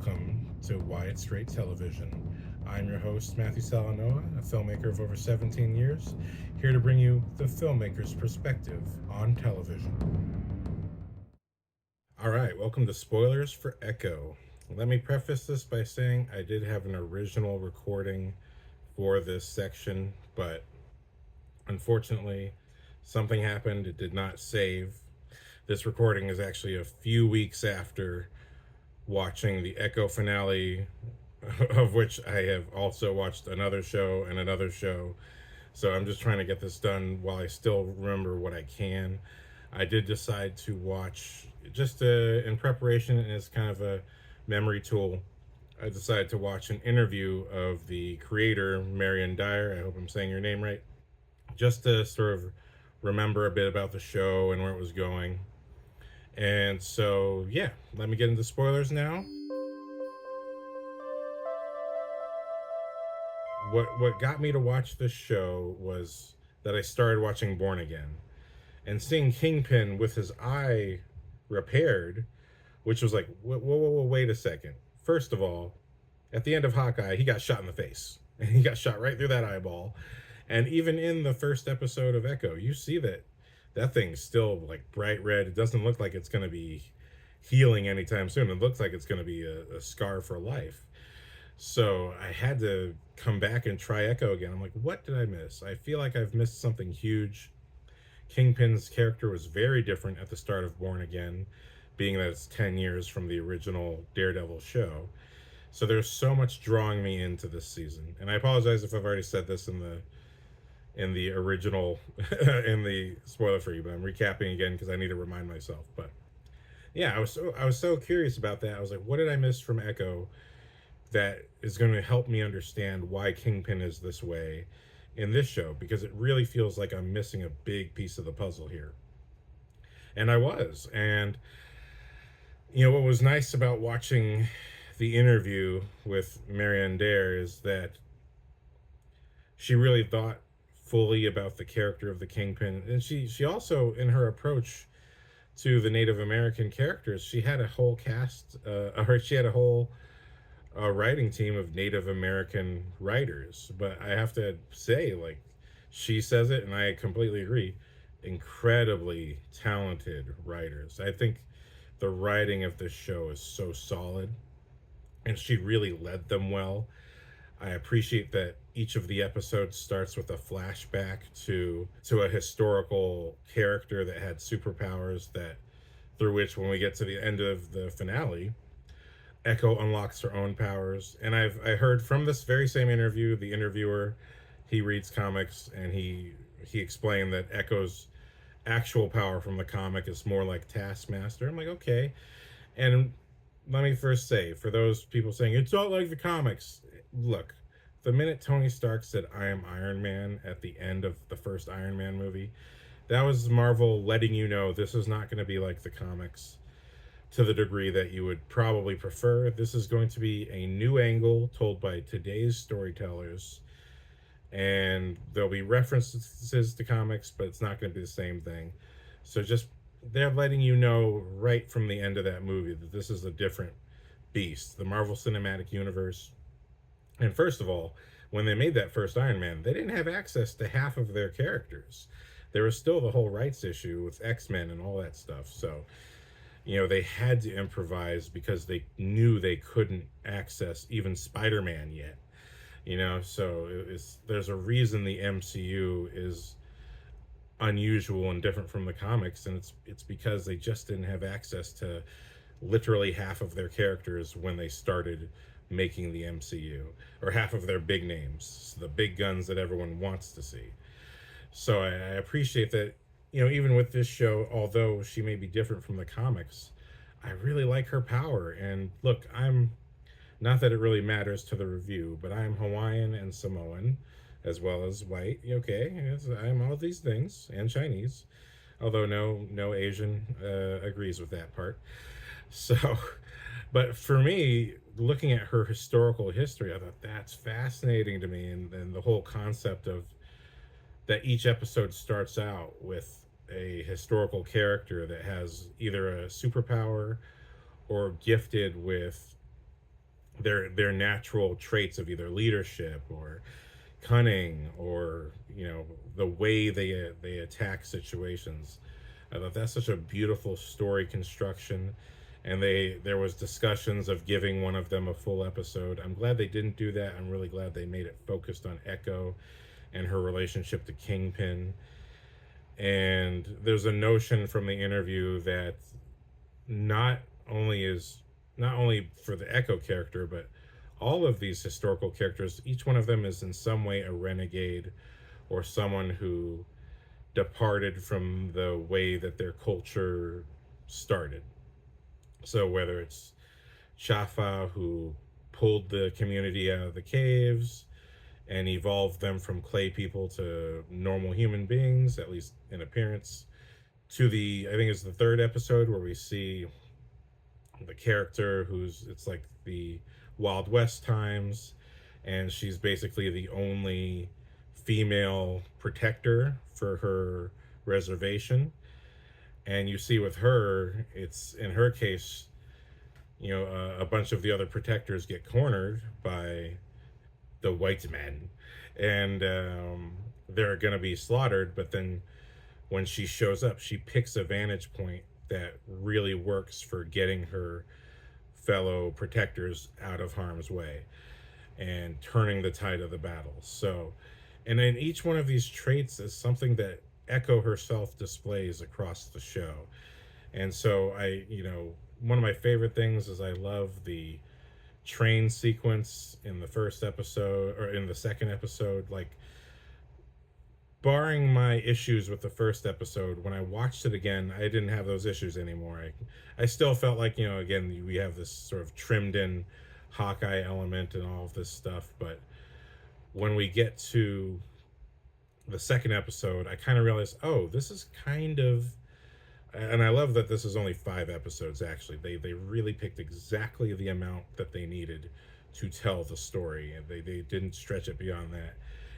welcome to Wyatt Straight Television. I'm your host, Matthew Salanoa, a filmmaker of over 17 years, here to bring you the filmmaker's perspective on television. All right, welcome to Spoilers for Echo. Let me preface this by saying I did have an original recording for this section, but unfortunately, something happened. It did not save. This recording is actually a few weeks after watching the Echo finale, of which I have also watched another show and another show. So I'm just trying to get this done while I still remember what I can. I did decide to watch, just in preparation as kind of a memory tool, I decided to watch an interview of the creator, Marion Dyer. I hope I'm saying your name right. Just to sort of remember a bit about the show and where it was going. And so, yeah, let me get into spoilers now. What got me to watch this show was that I started watching Born Again and seeing Kingpin with his eye repaired, which was like, whoa, wait a second. First of all, at the end of Hawkeye, he got shot in the face, and he got shot right through that eyeball. And even in the first episode of Echo, you see that that thing's still like bright red. It doesn't look like it's going to be healing anytime soon. It looks like it's going to be a scar for life. So I had to come back and try Echo again. I'm like, what did I miss? I feel like I've missed something huge. Kingpin's character was very different at the start of Born Again, being that it's 10 years from the original Daredevil show. So there's so much drawing me into this season. And I apologize if I've already said this in the original in the spoiler free, but I'm recapping again because I need to remind myself. But yeah, I was so curious about that. I was like, what did I miss from Echo that is going to help me understand why Kingpin is this way in this show, because it really feels like I'm missing a big piece of the puzzle here. And I was. And what was nice about watching the interview with Marianne Dare is that she really thought fully about the character of the Kingpin, and she also, in her approach to the Native American characters, she had a whole cast, or she had a whole writing team of Native American writers. But I have to say, like, she says it, and I completely agree. Incredibly talented writers. I think the writing of this show is so solid, and she really led them well. I appreciate that each of the episodes starts with a flashback to a historical character that had superpowers, that through which, when we get to the end of the finale, Echo unlocks her own powers. And I heard from this very same interview, the interviewer, he reads comics, and he explained that Echo's actual power from the comic is more like Taskmaster. I'm like, okay. And let me first say, for those people saying it's not like the comics, look, the minute Tony Stark said I am Iron Man at the end of the first Iron Man movie, that was Marvel letting you know this is not going to be like the comics to the degree that you would probably prefer. This is going to be a new angle told by today's storytellers, and there'll be references to comics, but it's not going to be the same thing. So just, they're letting you know right from the end of that movie that this is a different beast, the Marvel Cinematic Universe. And first of all, when they made that first Iron Man, they didn't have access to half of their characters. There was still the whole rights issue with X-Men and all that stuff. So they had to improvise because they knew they couldn't access even Spider-Man yet. So there's a reason the MCU is unusual and different from the comics, and it's because they just didn't have access to literally half of their characters when they started making the MCU, or half of their big names, the big guns that everyone wants to see. So I appreciate that. Even with this show, although she may be different from the comics, I really like her power. And look, I'm not that it really matters to the review, but I'm Hawaiian and Samoan, as well as white. Okay, I'm all these things, and Chinese, although no Asian agrees with that part. So, but for me, looking at her historical history, I thought that's fascinating to me, and the whole concept of that each episode starts out with a historical character that has either a superpower or gifted with their natural traits of either leadership or cunning, or the way they attack situations. I thought that's such a beautiful story construction, and there was discussions of giving one of them a full episode. I'm glad they didn't do that. I'm really glad they made it focused on Echo and her relationship to Kingpin. And there's a notion from the interview that not only is not only for the Echo character, but all of these historical characters, each one of them is in some way a renegade or someone who departed from the way that their culture started. So whether it's Shafa, who pulled the community out of the caves and evolved them from clay people to normal human beings, at least in appearance, to I think it's the third episode where we see the character who's, it's like the Wild West times, and she's basically the only female protector for her reservation. And you see with her, it's in her case, a bunch of the other protectors get cornered by the white men, and they're going to be slaughtered. But then when she shows up, she picks a vantage point that really works for getting her fellow protectors out of harm's way and turning the tide of the battle. So, and then each one of these traits is something that Echo herself displays across the show. And so one of my favorite things is I love the train sequence in the first episode, or in the second episode. Like, barring my issues with the first episode, when I watched it again, I didn't have those issues anymore. I still felt like, again, we have this sort of trimmed in Hawkeye element and all of this stuff. But when we get to the second episode, I kind of realized, oh, this is kind of, and I love that this is only 5 episodes, actually. They really picked exactly the amount that they needed to tell the story, and they didn't stretch it beyond that.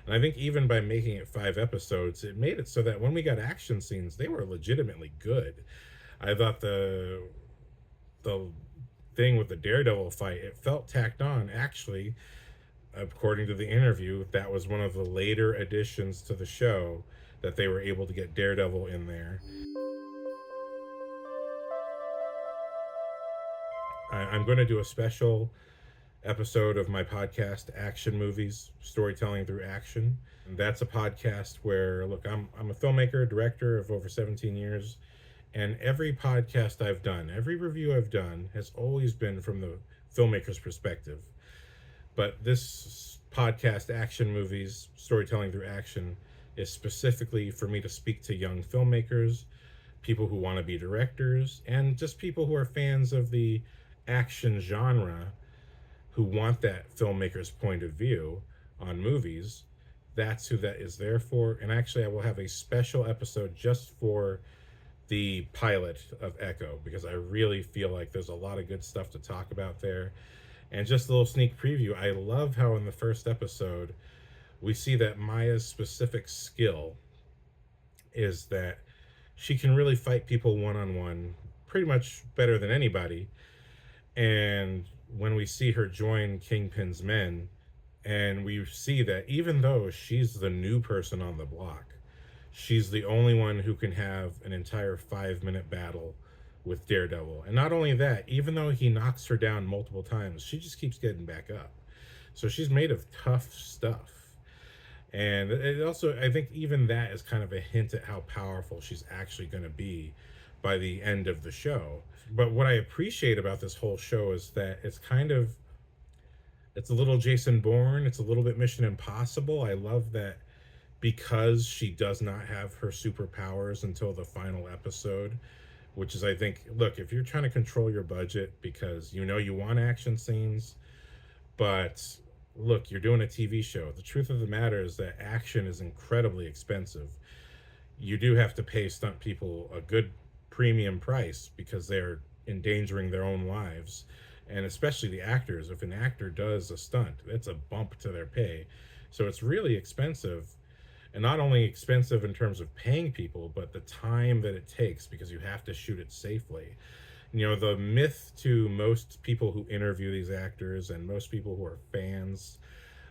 And I think even by making it 5 episodes, it made it so that when we got action scenes, they were legitimately good. I thought the thing with the Daredevil fight, it felt tacked on. Actually, according to the interview, that was one of the later additions to the show, that they were able to get Daredevil in there. I'm going to do a special episode of my podcast, Action Movies, Storytelling Through Action. And that's a podcast where, look, I'm a filmmaker, director of over 17 years, and every podcast I've done, every review I've done, has always been from the filmmaker's perspective. But this podcast, Action Movies, Storytelling Through Action, is specifically for me to speak to young filmmakers, people who want to be directors, and just people who are fans of the action genre, who want that filmmaker's point of view on movies. That's who that is there for. And actually, I will have a special episode just for the pilot of Echo, because I really feel like there's a lot of good stuff to talk about there. And just a little sneak preview, I love how in the first episode we see that Maya's specific skill is that she can really fight people one-on-one pretty much better than anybody. And when we see her join Kingpin's men, and we see that even though she's the new person on the block, she's the only one who can have an entire 5-minute battle with Daredevil. And not only that, even though he knocks her down multiple times, she just keeps getting back up. So she's made of tough stuff. And it also, I think even that is kind of a hint at how powerful she's actually going to be by the end of the show. But what I appreciate about this whole show is that it's a little Jason Bourne, it's a little bit Mission Impossible. I love that because she does not have her superpowers until the final episode, which is, I think, look, if you're trying to control your budget because you want action scenes, but look, you're doing a TV show. The truth of the matter is that action is incredibly expensive. You do have to pay stunt people a good premium price because they're endangering their own lives. And especially the actors. If an actor does a stunt, it's a bump to their pay. So it's really expensive. And not only expensive in terms of paying people, but the time that it takes, because you have to shoot it safely. The myth to most people who interview these actors and most people who are fans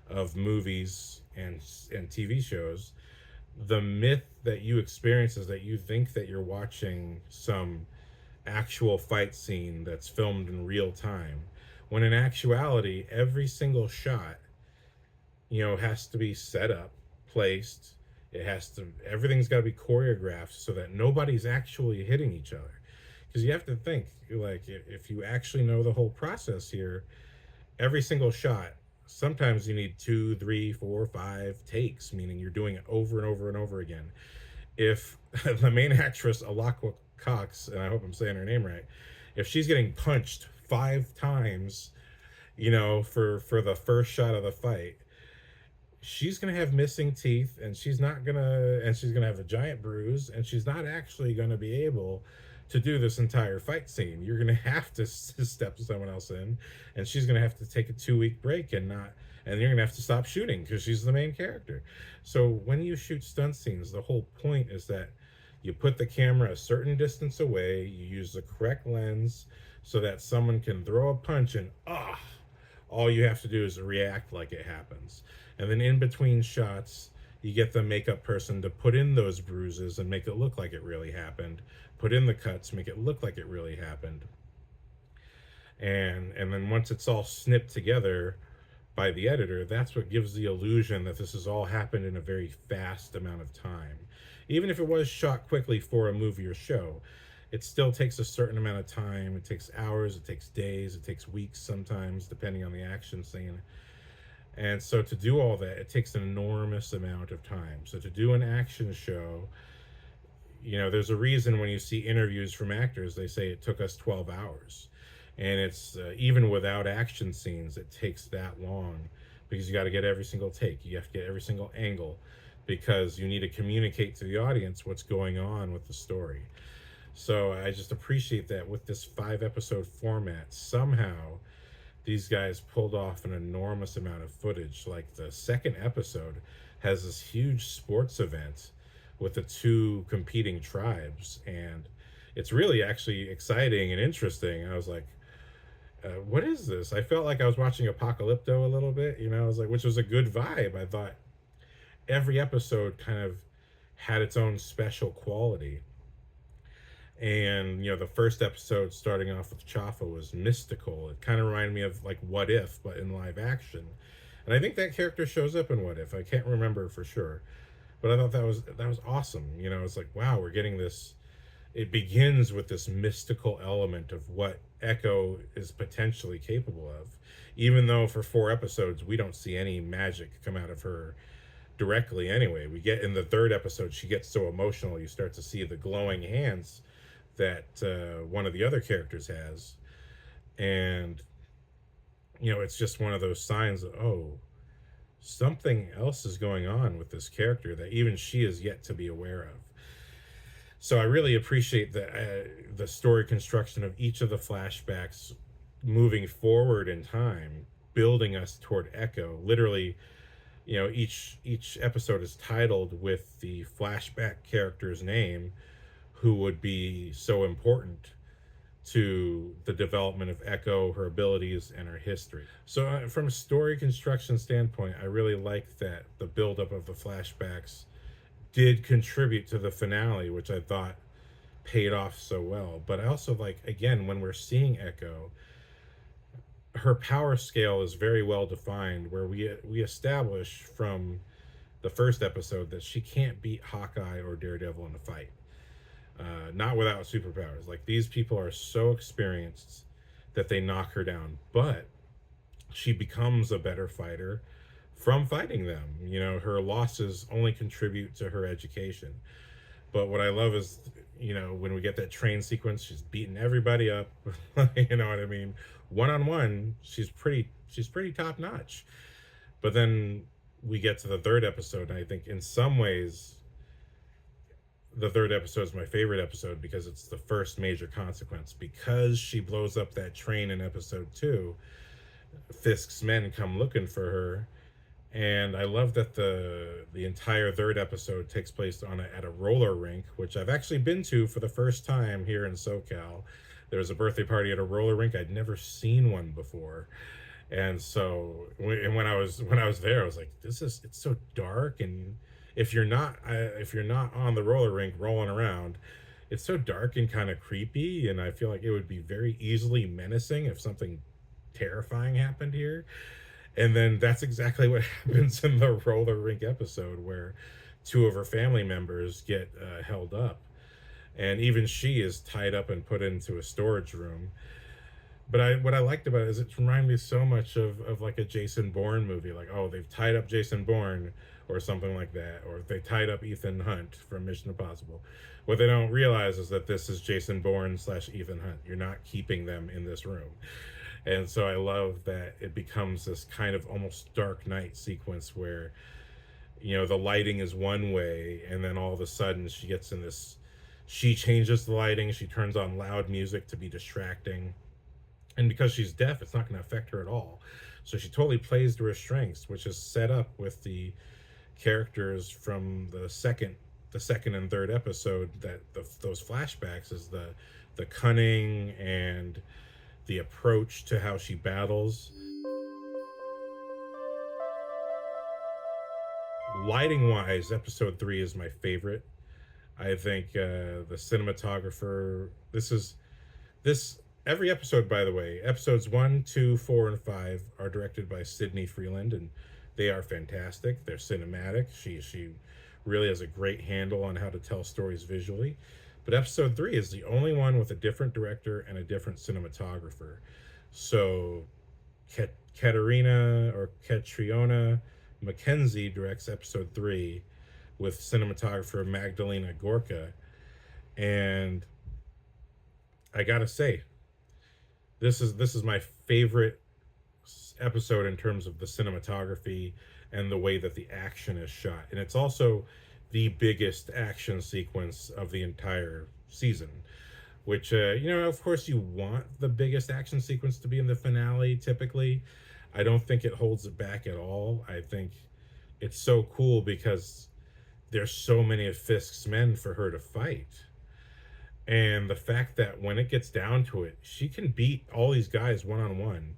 of movies and TV shows, the myth that you experience is that you think that you're watching some actual fight scene that's filmed in real time, when in actuality every single shot has to be set up, placed. Everything's got to be choreographed so that nobody's actually hitting each other. Because you have to think, like, if you actually know the whole process here, every single shot, sometimes you need 2, 3, 4, 5 takes, meaning you're doing it over and over and over again. If the main actress, Alakwa Cox, and I hope I'm saying her name right, if she's getting punched 5 times, for the first shot of the fight, she's gonna have missing teeth, and she's gonna have a giant bruise, and she's not actually gonna be able to do this entire fight scene. You're gonna have to step someone else in, and she's gonna have to take a 2-week break and you're gonna have to stop shooting because she's the main character. So when you shoot stunt scenes, the whole point is that you put the camera a certain distance away, you use the correct lens so that someone can throw a punch and all you have to do is react like it happens. And then in between shots, you get the makeup person to put in those bruises and make it look like it really happened. Put in the cuts, make it look like it really happened. And then once it's all snipped together by the editor, that's what gives the illusion that this has all happened in a very fast amount of time. Even if it was shot quickly for a movie or show, it still takes a certain amount of time. It takes hours, it takes days, it takes weeks sometimes, depending on the action scene. And so to do all that, it takes an enormous amount of time. So to do an action show, there's a reason when you see interviews from actors, they say it took us 12 hours. And it's even without action scenes, it takes that long because you got to get every single take. You have to get every single angle because you need to communicate to the audience what's going on with the story. So I just appreciate that with this 5-episode format, somehow these guys pulled off an enormous amount of footage. Like the second episode has this huge sports event with the 2 competing tribes, and it's really actually exciting and interesting. I was like, what is this? I felt like I was watching Apocalypto a little bit, I was like, which was a good vibe. I thought every episode kind of had its own special quality. And the first episode, starting off with Chafa, was mystical. It kind of reminded me of like What If, but in live action. And I think that character shows up in What If. I can't remember for sure, but I thought that was awesome. It's like, wow, we're getting this. It begins with this mystical element of what Echo is potentially capable of, even though for 4 episodes we don't see any magic come out of her directly. Anyway, we get in the 3rd episode, she gets so emotional, you start to see the glowing hands that one of the other characters has, and it's just one of those signs that something else is going on with this character that even she is yet to be aware of. So I really appreciate the story construction of each of the flashbacks moving forward in time, building us toward Echo. Literally, each episode is titled with the flashback character's name, who would be so important to the development of Echo, her abilities, and her history. So from a story construction standpoint, I really like that the buildup of the flashbacks did contribute to the finale, which I thought paid off so well. But I also like, again, when we're seeing Echo, her power scale is very well defined, where we establish from the first episode that she can't beat Hawkeye or Daredevil in a fight. Not without superpowers. Like, these people are so experienced that they knock her down, but she becomes a better fighter from fighting them. Her losses only contribute to her education. But what I love is, when we get that train sequence, she's beating everybody up. You know what I mean? One-on-one, she's pretty top notch. But then we get to the 3rd episode, and I think in some ways the 3rd episode is my favorite episode because it's the first major consequence. Because she blows up that train in episode 2, Fisk's men come looking for her. And I love that the entire 3rd episode takes place at a roller rink, which I've actually been to for the first time here in SoCal. there was a birthday party at a roller rink. I'd never seen one before. And so when I was there, I was like, it's so dark. And if you're not on the roller rink rolling around, it's so dark and kind of creepy, and I feel like it would be very easily menacing if something terrifying happened here. And then that's exactly what happens in the roller rink episode, where two of her family members get held up, and even she is tied up and put into a storage room. But what I liked about it is it reminded me so much of like a Jason Bourne movie. Like, oh, they've tied up Jason Bourne or something like that, or they tied up Ethan Hunt from Mission Impossible. What they don't realize is that this is Jason Bourne slash Ethan Hunt. You're not keeping them in this room. And so I love that it becomes this kind of almost Dark Knight sequence where, the lighting is one way, and then all of a sudden she changes the lighting, she turns on loud music to be distracting. And because she's deaf, it's not going to affect her at all. So she totally plays to her strengths, which is set up with the characters from the second and third episode. Those flashbacks is the cunning and the approach to how she battles. Lighting wise, episode 3 is my favorite. I think the cinematographer. This every episode, by the way, episodes 1, 2, 4, and 5 are directed by Sydney Freeland, and they are fantastic. They're cinematic. She really has a great handle on how to tell stories visually. But episode 3 is the only one with a different director and a different cinematographer. So Catriona Mackenzie directs episode 3 with cinematographer Magdalena Gorka. And I gotta say, this is my favorite episode in terms of the cinematography and the way that the action is shot. And it's also the biggest action sequence of the entire season, which, of course you want the biggest action sequence to be in the finale typically. I don't think it holds it back at all. I think it's so cool because there's so many of Fisk's men for her to fight. And the fact that when it gets down to it, she can beat all these guys one on one.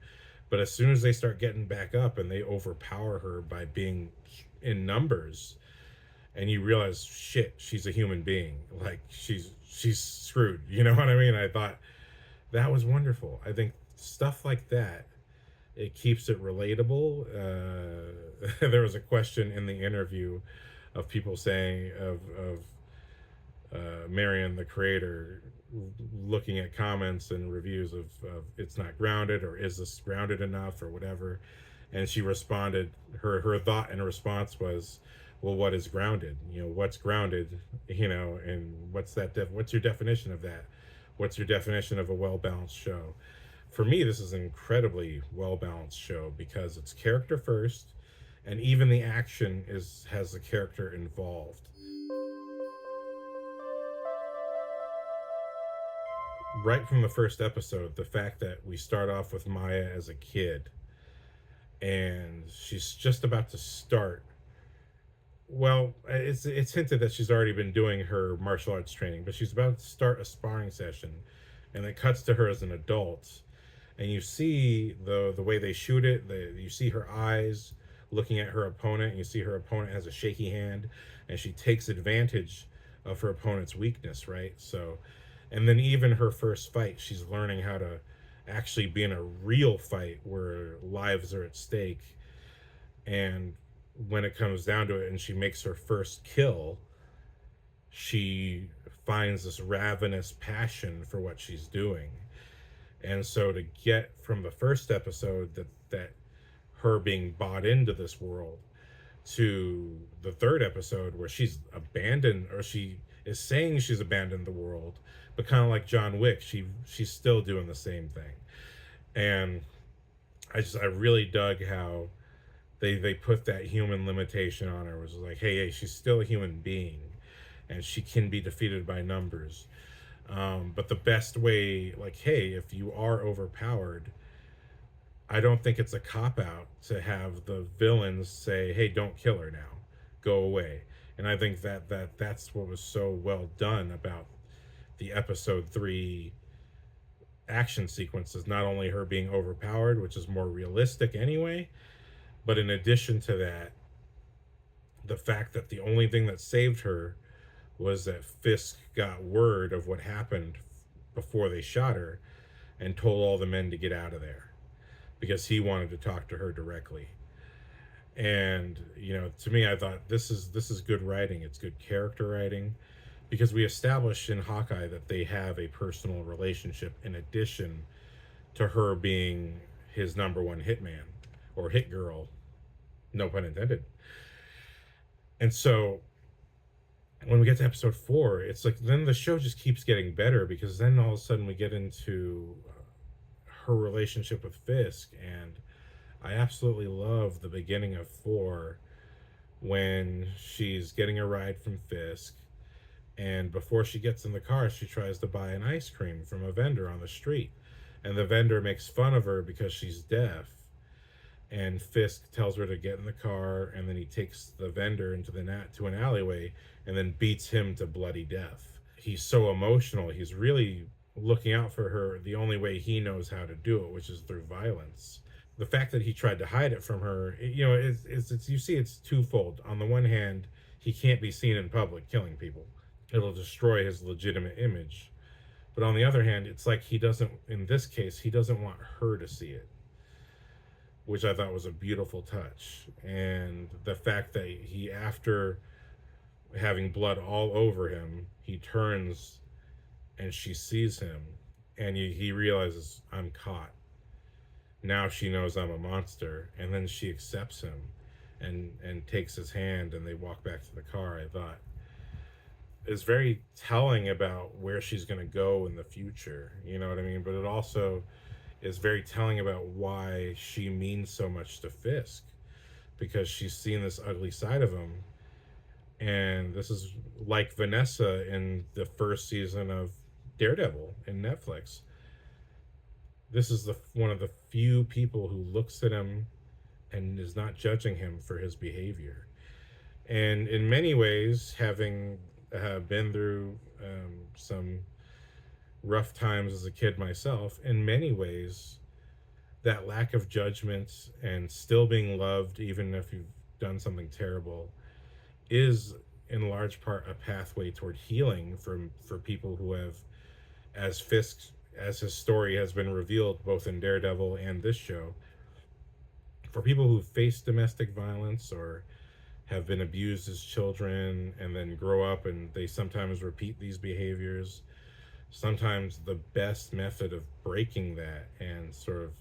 But as soon as they start getting back up and they overpower her by being in numbers, and you realize, shit, she's a human being. Like, she's screwed. You know what I mean? I thought that was wonderful. I think stuff like that, it keeps it relatable. There was a question in the interview of people saying of Marion, the creator, looking at comments and reviews of it's not grounded, or is this grounded enough, or whatever. And she responded, her thought and response was, well, what is grounded? What's grounded? And what's your definition of that? What's your definition of a well-balanced show? For me, this is an incredibly well-balanced show because it's character first, and even the action has the character involved. Right from the first episode, the fact that we start off with Maya as a kid, and she's just about to start. Well, it's hinted that she's already been doing her martial arts training, but she's about to start a sparring session, and it cuts to her as an adult, and you see the way they shoot it. You see her eyes looking at her opponent, and you see her opponent has a shaky hand, and she takes advantage of her opponent's weakness, right? So, and then even her first fight, she's learning how to actually be in a real fight where lives are at stake. And when it comes down to it and she makes her first kill, she finds this ravenous passion for what she's doing. And so to get from the first episode that her being bought into this world to the third episode where she's abandoned, or she is saying she's abandoned the world, but kind of like John Wick, she's still doing the same thing. And I really dug how they put that human limitation on her. It was like, hey, she's still a human being, and she can be defeated by numbers. But the best way, like, hey, if you are overpowered, I don't think it's a cop-out to have the villains say, hey, don't kill her now. Go away. And I think that's what was so well done about the episode 3 action sequences, not only her being overpowered, which is more realistic anyway, but in addition to that, the fact that the only thing that saved her was that Fisk got word of what happened before they shot her and told all the men to get out of there because he wanted to talk to her directly. And to me, I thought this is good writing. It's good character writing, because we established in Hawkeye that they have a personal relationship in addition to her being his number one hitman or hit girl, no pun intended. And so when we get to episode 4, it's like then the show just keeps getting better, because then all of a sudden we get into her relationship with Fisk. And I absolutely love the beginning of 4 when she's getting a ride from Fisk, and before she gets in the car, she tries to buy an ice cream from a vendor on the street, and the vendor makes fun of her because she's deaf. And Fisk tells her to get in the car, and then he takes the vendor into to an alleyway and then beats him to bloody death. He's so emotional. He's really looking out for her the only way he knows how to do it, which is through violence. The fact that he tried to hide it from her, it's you see, it's twofold. On the one hand, he can't be seen in public killing people. It'll destroy his legitimate image. But on the other hand, it's like in this case, he doesn't want her to see it, which I thought was a beautiful touch. And the fact that he, after having blood all over him, he turns and she sees him, and he realizes, I'm caught. Now she knows I'm a monster, and then she accepts him and takes his hand, and they walk back to the car. I thought is very telling about where she's going to go in the future, you know what I mean? But it also is very telling about why she means so much to Fisk, because she's seen this ugly side of him. And this is like Vanessa in the first season of Daredevil in Netflix. This is one of the few people who looks at him and is not judging him for his behavior. And in many ways, having been through some rough times as a kid myself, in many ways, that lack of judgment and still being loved, even if you've done something terrible, is in large part a pathway toward healing for people who have, as his story has been revealed both in Daredevil and this show, for people who face domestic violence or have been abused as children and then grow up and they sometimes repeat these behaviors. Sometimes the best method of breaking that and sort of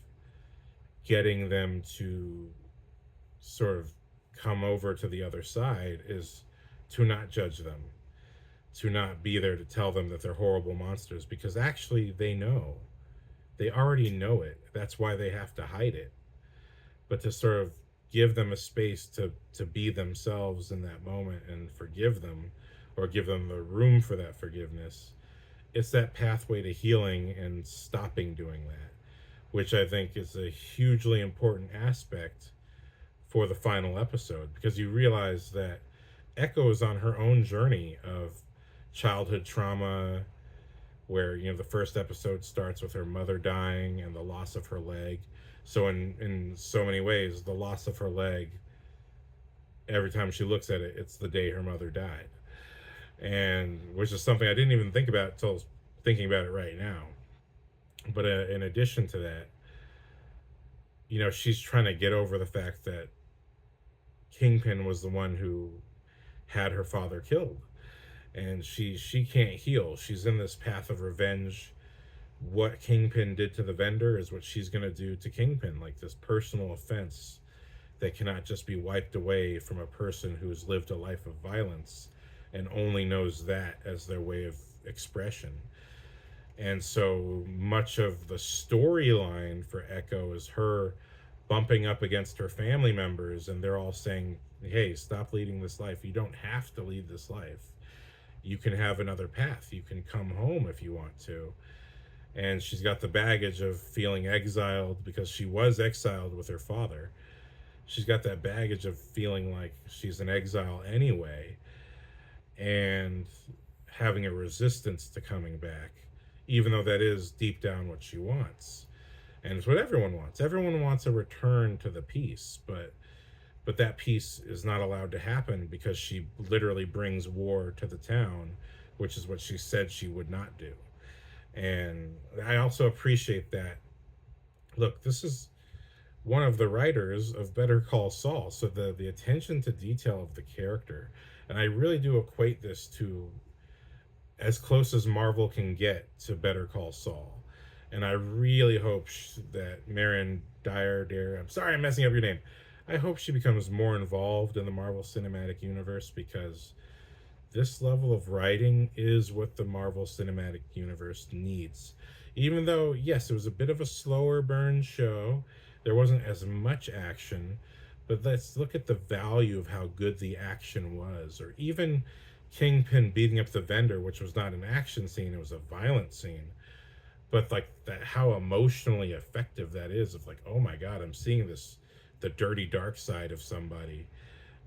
getting them to sort of come over to the other side is to not judge them, to not be there to tell them that they're horrible monsters, because actually they already know it. That's why they have to hide it. But to sort of give them a space to be themselves in that moment and forgive them, or give them the room for that forgiveness, it's that pathway to healing and stopping doing that, which I think is a hugely important aspect for the final episode, because you realize that Echo is on her own journey of childhood trauma, where the first episode starts with her mother dying and the loss of her leg. So in so many ways, the loss of her leg, every time she looks at it, it's the day her mother died. And which is something I didn't even think about until thinking about it right now. But in addition to that, she's trying to get over the fact that Kingpin was the one who had her father killed. And she can't heal. She's in this path of revenge. What Kingpin did to the vendor is what she's going to do to Kingpin, like this personal offense that cannot just be wiped away from a person who's lived a life of violence and only knows that as their way of expression. And so much of the storyline for Echo is her bumping up against her family members, and they're all saying, hey, stop leading this life. You don't have to lead this life. You can have another path. You can come home if you want to. And she's got the baggage of feeling exiled because she was exiled with her father. She's got that baggage of feeling like she's in exile anyway, and having a resistance to coming back, even though that is deep down what she wants. And it's what everyone wants. Everyone wants a return to the peace, but that peace is not allowed to happen because she literally brings war to the town, which is what she said she would not do. And I also appreciate that. Look, this is one of the writers of Better Call Saul, so the attention to detail of the character, and I really do equate this to as close as Marvel can get to Better Call Saul. And I really hope that Marion Dyer, I'm sorry I'm messing up your name. I hope she becomes more involved in the Marvel Cinematic Universe, because this level of writing is what the Marvel Cinematic Universe needs. Even though, yes, it was a bit of a slower burn show, there wasn't as much action, but let's look at the value of how good the action was. Or even Kingpin beating up the vendor, which was not an action scene, it was a violent scene. But like that, how emotionally effective that is, of like, oh my god, I'm seeing this, the dirty dark side of somebody,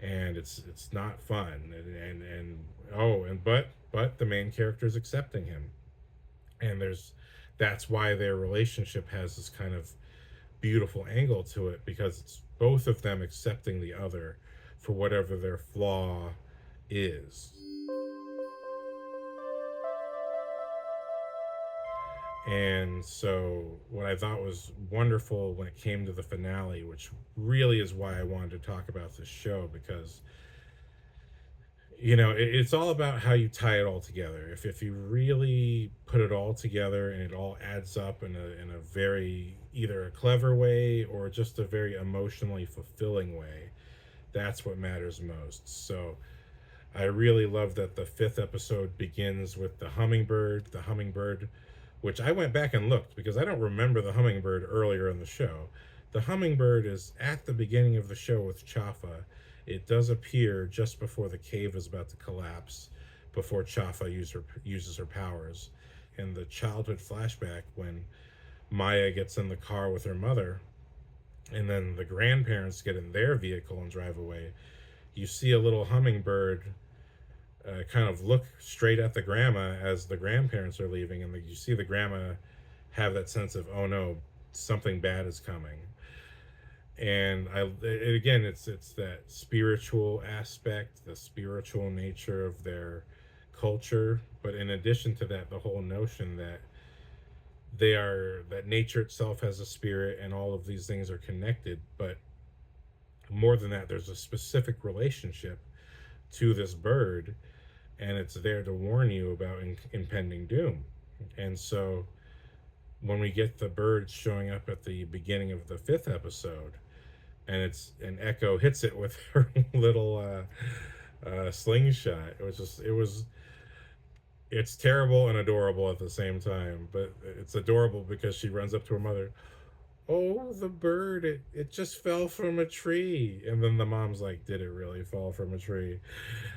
and it's not fun. And oh, and but the main character is accepting him, and that's why their relationship has this kind of beautiful angle to it, because it's both of them accepting the other for whatever their flaw is. And so, what I thought was wonderful when it came to the finale, which really is why I wanted to talk about this show, because it's all about how you tie it all together. If you really put it all together and it all adds up in a very, either a clever way or just a very emotionally fulfilling way, that's what matters most. So I really love that the fifth episode begins with the hummingbird, which I went back and looked because I don't remember the hummingbird earlier in the show. The hummingbird is at the beginning of the show with Chafa. It does appear just before the cave is about to collapse, before Chafa uses her powers. In the childhood flashback, when Maya gets in the car with her mother, and then the grandparents get in their vehicle and drive away, you see a little hummingbird kind of look straight at the grandma as the grandparents are leaving, and you see the grandma have that sense of, oh no, something bad is coming. And again, it's that spiritual aspect, the spiritual nature of their culture, but in addition to that, the whole notion that that nature itself has a spirit and all of these things are connected. But more than that, there's a specific relationship to this bird, and it's there to warn you about impending doom. And so when we get the birds showing up at the beginning of the fifth episode, and Echo hits it with her little slingshot, it's terrible and adorable at the same time. But it's adorable because she runs up to her mother. Oh, the bird, it just fell from a tree. And then the mom's like, did it really fall from a tree?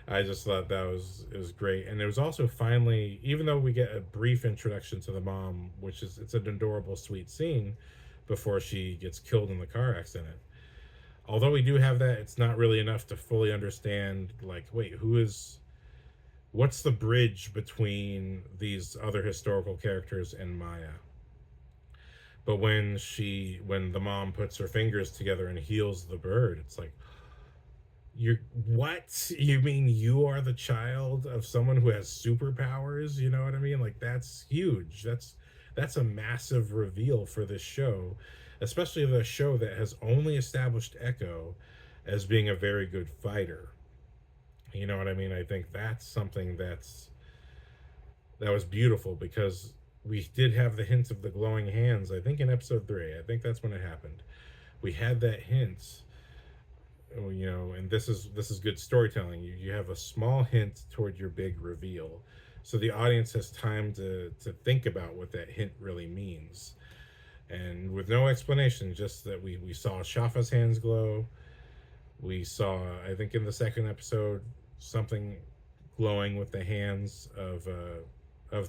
I just thought it was great. And it was also finally, even though we get a brief introduction to the mom, it's an adorable, sweet scene before she gets killed in the car accident. Although we do have that, it's not really enough to fully understand, like, wait, what's the bridge between these other historical characters and Maya? But when the mom puts her fingers together and heals the bird, it's like, what? You mean you are the child of someone who has superpowers? You know what I mean? Like, that's huge. That's a massive reveal for this show, especially the show that has only established Echo as being a very good fighter. You know what I mean? I think that's something that was beautiful, because we did have the hint of the glowing hands, I think in episode 3. I think that's when it happened. We had that hint, and this is good storytelling. You have a small hint toward your big reveal, so the audience has time to think about what that hint really means. And with no explanation, just that we saw Shafa's hands glow. We saw, I think in the second episode, something glowing with the hands of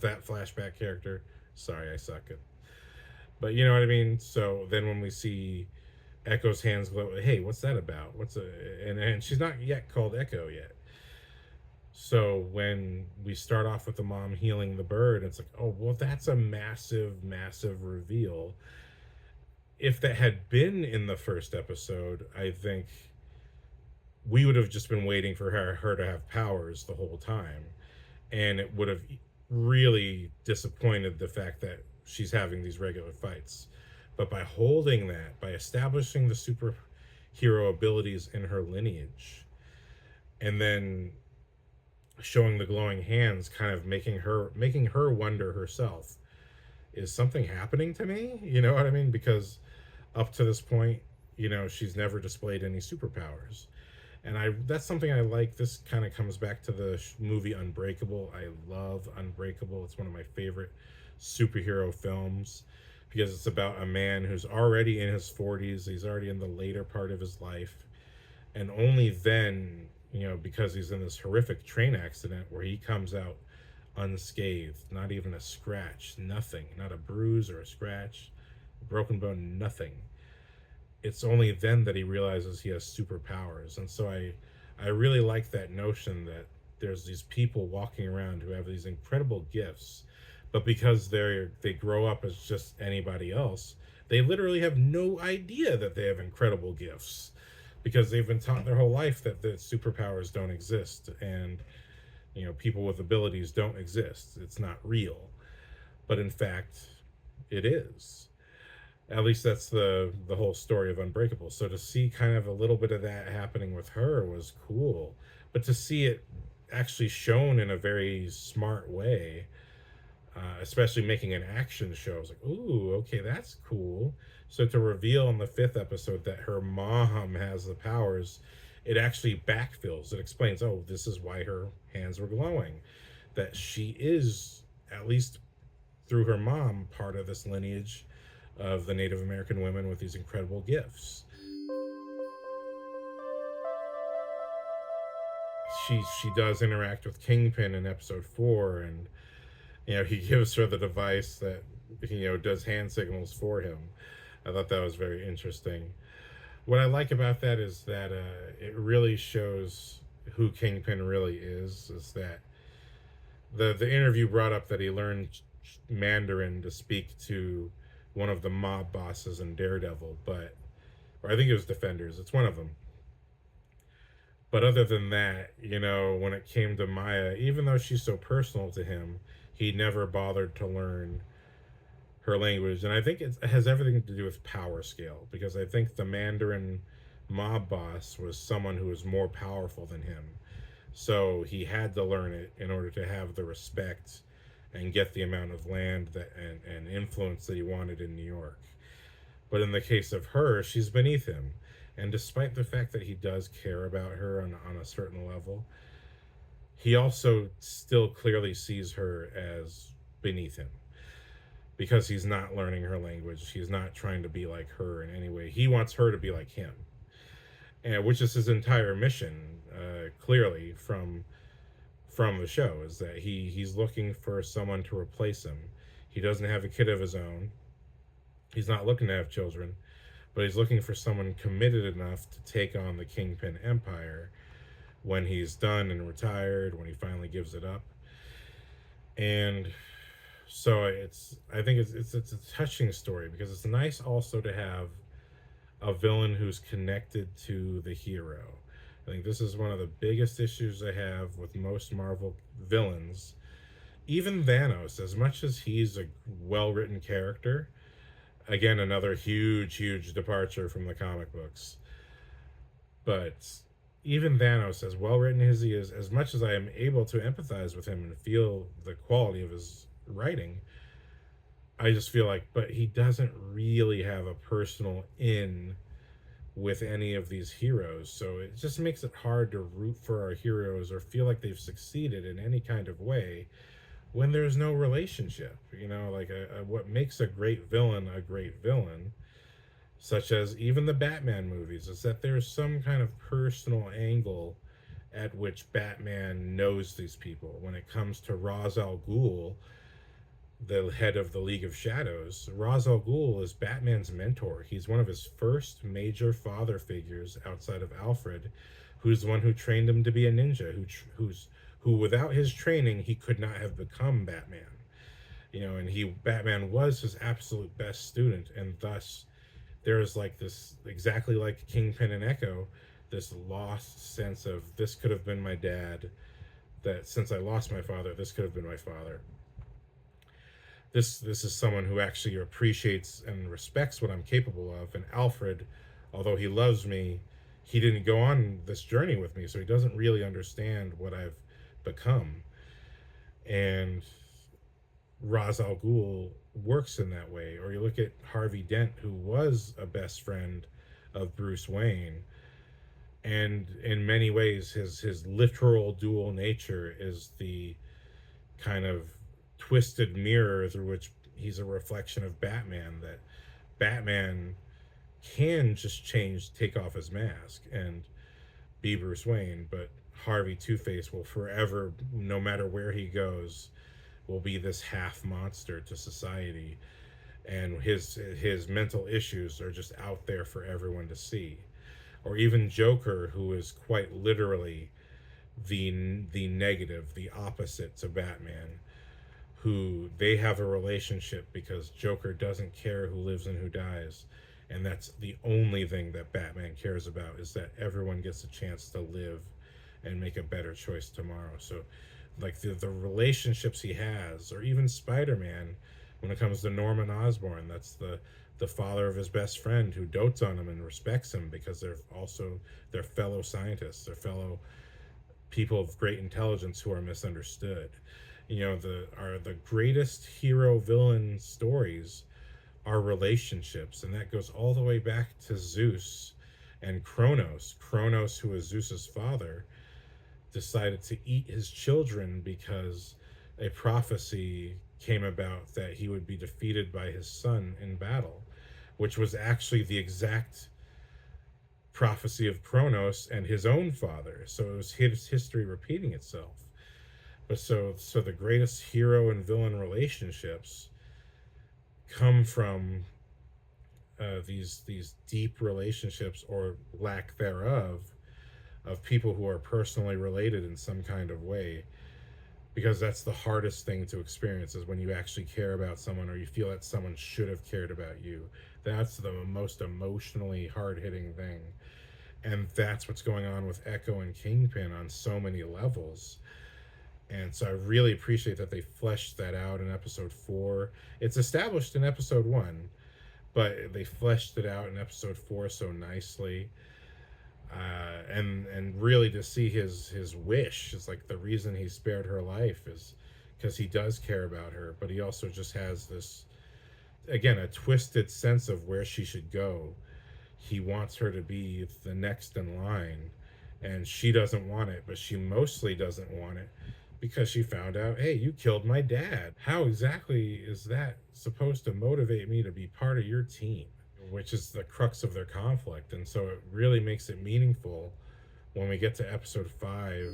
that flashback character. Sorry, I suck it. But you know what I mean? So then when we see Echo's hands glow, hey, what's that about? And she's not yet called Echo yet. So when we start off with the mom healing the bird, it's like, oh, well, that's a massive, massive reveal. If that had been in the first episode, I think we would have just been waiting for her to have powers the whole time. And it would have really disappointed the fact that she's having these regular fights. But by holding that, by establishing the superhero abilities in her lineage, and then showing the glowing hands, kind of making her wonder herself, is something happening to me? You know what I mean? Because up to this point, she's never displayed any superpowers. And I that's something I like. This kind of comes back to the movie Unbreakable. I love Unbreakable. It's one of my favorite superhero films because it's about a man who's already in his 40s. He's already in the later part of his life, and only then, because he's in this horrific train accident where he comes out unscathed, not even a scratch, nothing, not a bruise or a scratch, broken bone, nothing. It's only then that he realizes he has superpowers. And so I really like that notion that there's these people walking around who have these incredible gifts, but because they grow up as just anybody else, they literally have no idea that they have incredible gifts because they've been taught their whole life that the superpowers don't exist, and people with abilities don't exist. It's not real. But in fact, it is. At least that's the whole story of Unbreakable. So to see kind of a little bit of that happening with her was cool, but to see it actually shown in a very smart way, especially making an action show, I was like, ooh, okay, that's cool. So to reveal in the fifth episode that her mom has the powers, it actually backfills. It explains, oh, this is why her hands were glowing, that she is, at least through her mom, part of this lineage of the Native American women with these incredible gifts. She does interact with Kingpin in episode 4, and he gives her the device that does hand signals for him. I thought that was very interesting. What I like about that is that it really shows who Kingpin really is. Is that the interview brought up that he learned Mandarin to speak to one of the mob bosses in Daredevil, or I think it was Defenders. It's one of them. But other than that, when it came to Maya, even though she's so personal to him, he never bothered to learn her language. And I think it has everything to do with power scale, because I think the Mandarin mob boss was someone who was more powerful than him. So he had to learn it in order to have the respect and get the amount of land and influence that he wanted in New York. But in the case of her, she's beneath him. And despite the fact that he does care about her on a certain level, he also still clearly sees her as beneath him because he's not learning her language. He's not trying to be like her in any way. He wants her to be like him, and which is his entire mission, clearly from the show, is that he's looking for someone to replace him. He doesn't have a kid of his own. He's not looking to have children, but he's looking for someone committed enough to take on the Kingpin Empire when he's done and retired, when he finally gives it up. And so I think it's a touching story because it's nice also to have a villain who's connected to the hero. I think this is one of the biggest issues I have with most Marvel villains. Even Thanos, as much as he's a well-written character, again, another huge departure from the comic books. But even Thanos, as well-written as he is, as much as I am able to empathize with him and feel the quality of his writing, I just feel like, but he doesn't really have a personal in with any of these heroes. So it just makes it hard to root for our heroes or feel like they've succeeded in any kind of way when there's no relationship. Like what makes a great villain, such as even the Batman movies, is that there's some kind of personal angle at which Batman knows these people. When it comes to Ra's al Ghul, the head of the League of Shadows, Ra's al Ghul is Batman's mentor. He's one of his first major father figures outside of Alfred, who's the one who trained him to be a ninja, who without his training, he could not have become Batman. And Batman was his absolute best student, and thus there's like this, exactly like Kingpin and Echo, this lost sense of, this could have been my dad, that since I lost my father, this could have been my father. This is someone who actually appreciates and respects what I'm capable of. And Alfred, although he loves me, he didn't go on this journey with me, so he doesn't really understand what I've become. And Ra's al Ghul works in that way. Or you look at Harvey Dent, who was a best friend of Bruce Wayne, and in many ways his literal dual nature is the kind of twisted mirror through which he's a reflection of Batman. That Batman can just take off his mask and be Bruce Wayne, but Harvey Two-Face will forever, no matter where he goes, will be this half monster to society, and his mental issues are just out there for everyone to see. Or even Joker, who is quite literally the negative, the opposite to Batman, who they have a relationship because Joker doesn't care who lives and who dies, and that's the only thing that Batman cares about, is that everyone gets a chance to live and make a better choice tomorrow. So like the relationships he has, or even Spider-Man, when it comes to Norman Osborn, that's the father of his best friend, who dotes on him and respects him because they're fellow scientists, they're fellow people of great intelligence who are misunderstood. The greatest hero villain stories are relationships, and that goes all the way back to Zeus and Kronos. Kronos, who is Zeus's father, decided to eat his children because a prophecy came about that he would be defeated by his son in battle, which was actually the exact prophecy of Kronos and his own father. So it was his history repeating itself. But so the greatest hero and villain relationships come from these deep relationships, or lack thereof, of people who are personally related in some kind of way. Because that's the hardest thing to experience, is when you actually care about someone, or you feel that someone should have cared about you. That's the most emotionally hard-hitting thing. And that's what's going on with Echo and Kingpin on so many levels. And so I really appreciate that they fleshed that out in episode 4. It's established in episode 1, but they fleshed it out in episode 4 so nicely. And really to see his wish is like, the reason he spared her life is because he does care about her, but he also just has this, again, a twisted sense of where she should go. He wants her to be the next in line, and she doesn't want it, but she mostly doesn't want it because she found out, hey, you killed my dad. How exactly is that supposed to motivate me to be part of your team? Which is the crux of their conflict. And so it really makes it meaningful when we get to episode 5.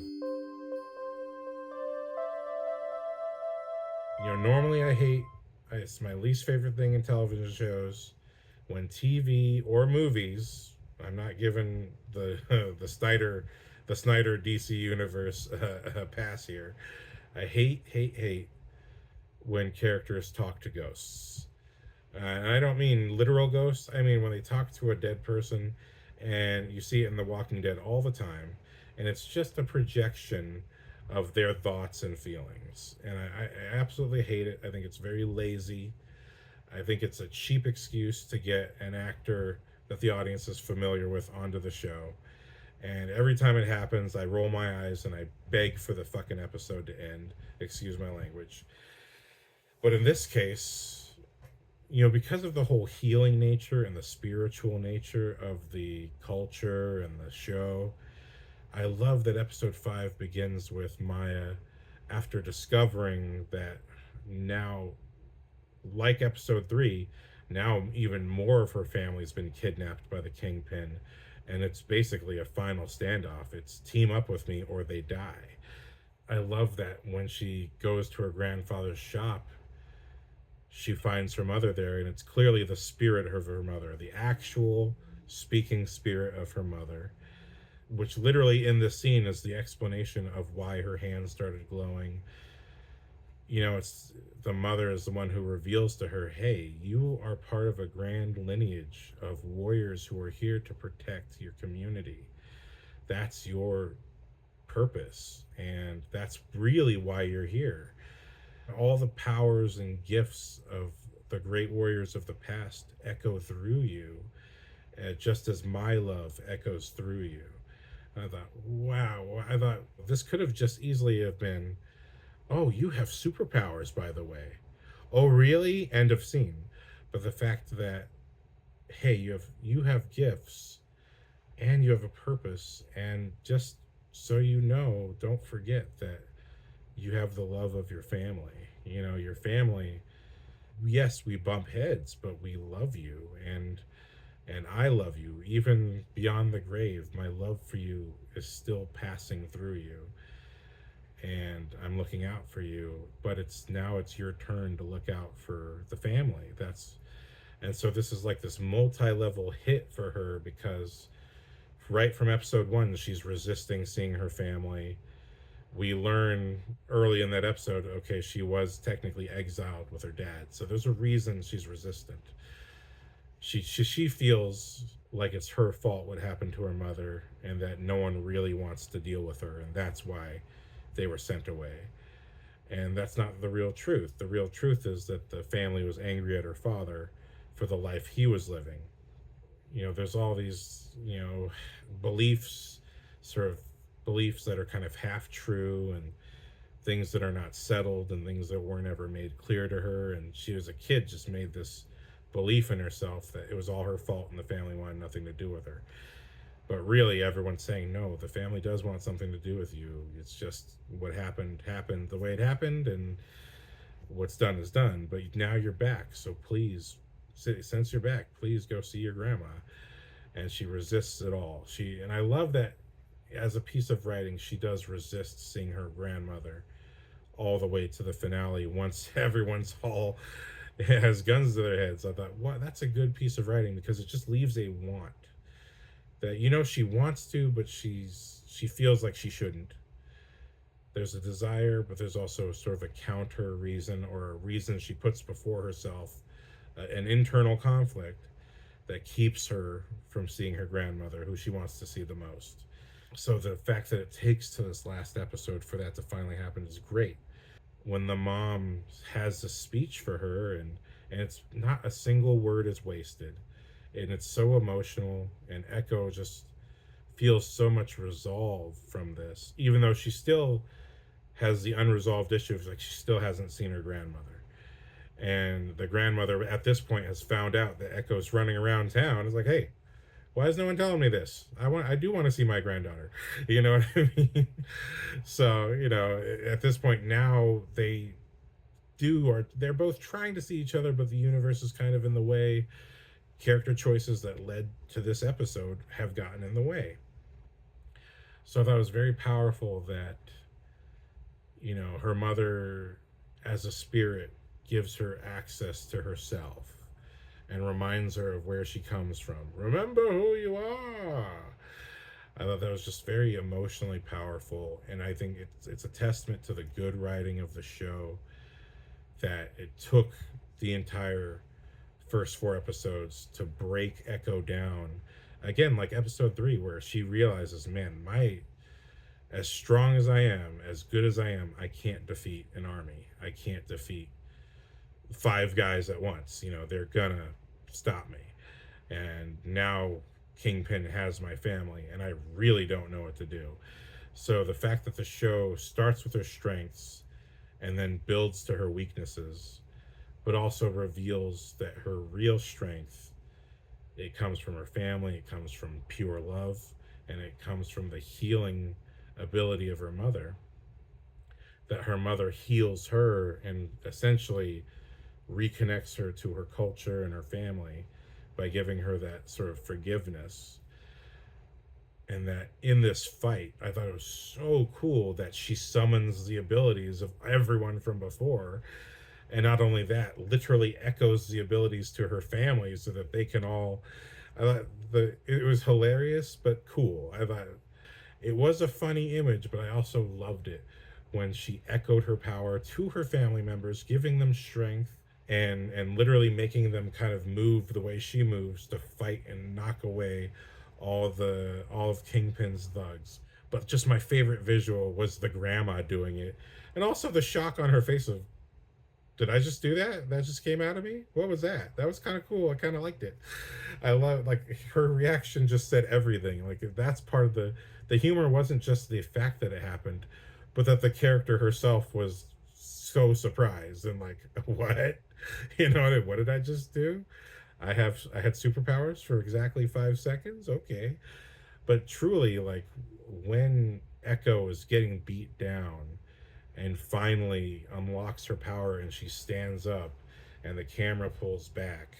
Normally it's my least favorite thing in television shows when TV or movies, I'm not giving the the Snyder DC universe a pass here. I hate when characters talk to ghosts. And I don't mean literal ghosts. I mean when they talk to a dead person, and you see it in The Walking Dead all the time, and it's just a projection of their thoughts and feelings. And I absolutely hate it. I think it's very lazy. I think it's a cheap excuse to get an actor that the audience is familiar with onto the show. And every time it happens, I roll my eyes and I beg for the fucking episode to end. Excuse my language. But in this case, because of the whole healing nature and the spiritual nature of the culture and the show, I love that episode 5 begins with Maya, after discovering that now, like episode 3, now even more of her family's been kidnapped by the Kingpin, and it's basically a final standoff. It's team up with me or they die. I love that when she goes to her grandfather's shop, she finds her mother there, and it's clearly the spirit of her mother, the actual speaking spirit of her mother. which literally in this scene is the explanation of why her hands started glowing. You know, it's the mother is the one who reveals to her, hey, you are part of a grand lineage of warriors who are here to protect your community. That's your purpose, and that's really why you're here. All the powers and gifts of the great warriors of the past echo through you, just as my love echoes through you. And I thought, wow, I thought this could have just easily have been, oh, you have superpowers, by the way. Oh, really? End of scene. But the fact that, hey, you have gifts and you have a purpose, and just so you know, don't forget that you have the love of your family. You know, your family, yes, we bump heads, but we love you, and I love you even beyond the grave. My love for you is still passing through you, and I'm looking out for you, but it's your turn to look out for the family. That's And so this is like this multi-level hit for her, because right from episode 1 she's resisting seeing her family. We learn early in that episode, okay, she was technically exiled with her dad, so there's a reason she's resistant. She feels like it's her fault what happened to her mother, and that no one really wants to deal with her, and that's why they were sent away. And that's not the real truth. The real truth is that the family was angry at her father for the life he was living. You know, there's all these, beliefs, sort of beliefs that are kind of half true, and things that are not settled, and things that weren't ever made clear to her. And she, as a kid, just made this belief in herself that it was all her fault and the family wanted nothing to do with her. But really, everyone's saying, no, the family does want something to do with you. It's just what happened the way it happened, and what's done is done. But now you're back, so please, since you're back, please go see your grandma. And she resists it all. And I love that as a piece of writing, she does resist seeing her grandmother all the way to the finale, once everyone's all has guns to their heads. I thought, what? That's a good piece of writing, because it just leaves a want that, she wants to, but she feels like she shouldn't. There's a desire, but there's also sort of a counter reason, or a reason she puts before herself, an internal conflict that keeps her from seeing her grandmother, who she wants to see the most. So the fact that it takes to this last episode for that to finally happen is great. When the mom has a speech for her, and it's not a single word is wasted, and it's so emotional, and Echo just feels so much resolve from this, even though she still has the unresolved issues, like she still hasn't seen her grandmother. And the grandmother at this point has found out that Echo's running around town. It's like, hey, why is no one telling me this? I do want to see my granddaughter. You know what I mean? So, at this point now they're both trying to see each other, but the universe is kind of in the way. Character choices that led to this episode have gotten in the way. So I thought it was very powerful that, her mother as a spirit gives her access to herself and reminds her of where she comes from. Remember who you are. I thought that was just very emotionally powerful, and I think it's a testament to the good writing of the show that it took the entire first 4 episodes to break Echo down. Again, like episode 3, where she realizes, man, as strong as I am, as good as I am, I can't defeat an army. I can't defeat 5 guys at once. They're gonna stop me. And now Kingpin has my family, and I really don't know what to do. So the fact that the show starts with her strengths and then builds to her weaknesses, but also reveals that her real strength, it comes from her family, it comes from pure love, and it comes from the healing ability of her mother. That her mother heals her and essentially reconnects her to her culture and her family by giving her that sort of forgiveness. And that in this fight, I thought it was so cool that she summons the abilities of everyone from before. And not only that, literally echoes the abilities to her family so that they can all. I thought it was hilarious, but cool. I thought It was a funny image, but I also loved it when she echoed her power to her family members, giving them strength and literally making them kind of move the way she moves to fight and knock away all of Kingpin's thugs. But just my favorite visual was the grandma doing it, and also the shock on her face of, did I just do that? That just came out of me? What was that? That was kind of cool. I kind of liked it. I love, like, her reaction just said everything. Like, that's part of the humor wasn't just the fact that it happened, but that the character herself was so surprised and like, what? You know what did I just do? I had superpowers for exactly 5 seconds. Okay, but truly, like, when Echo is getting beat down and finally unlocks her power and she stands up and the camera pulls back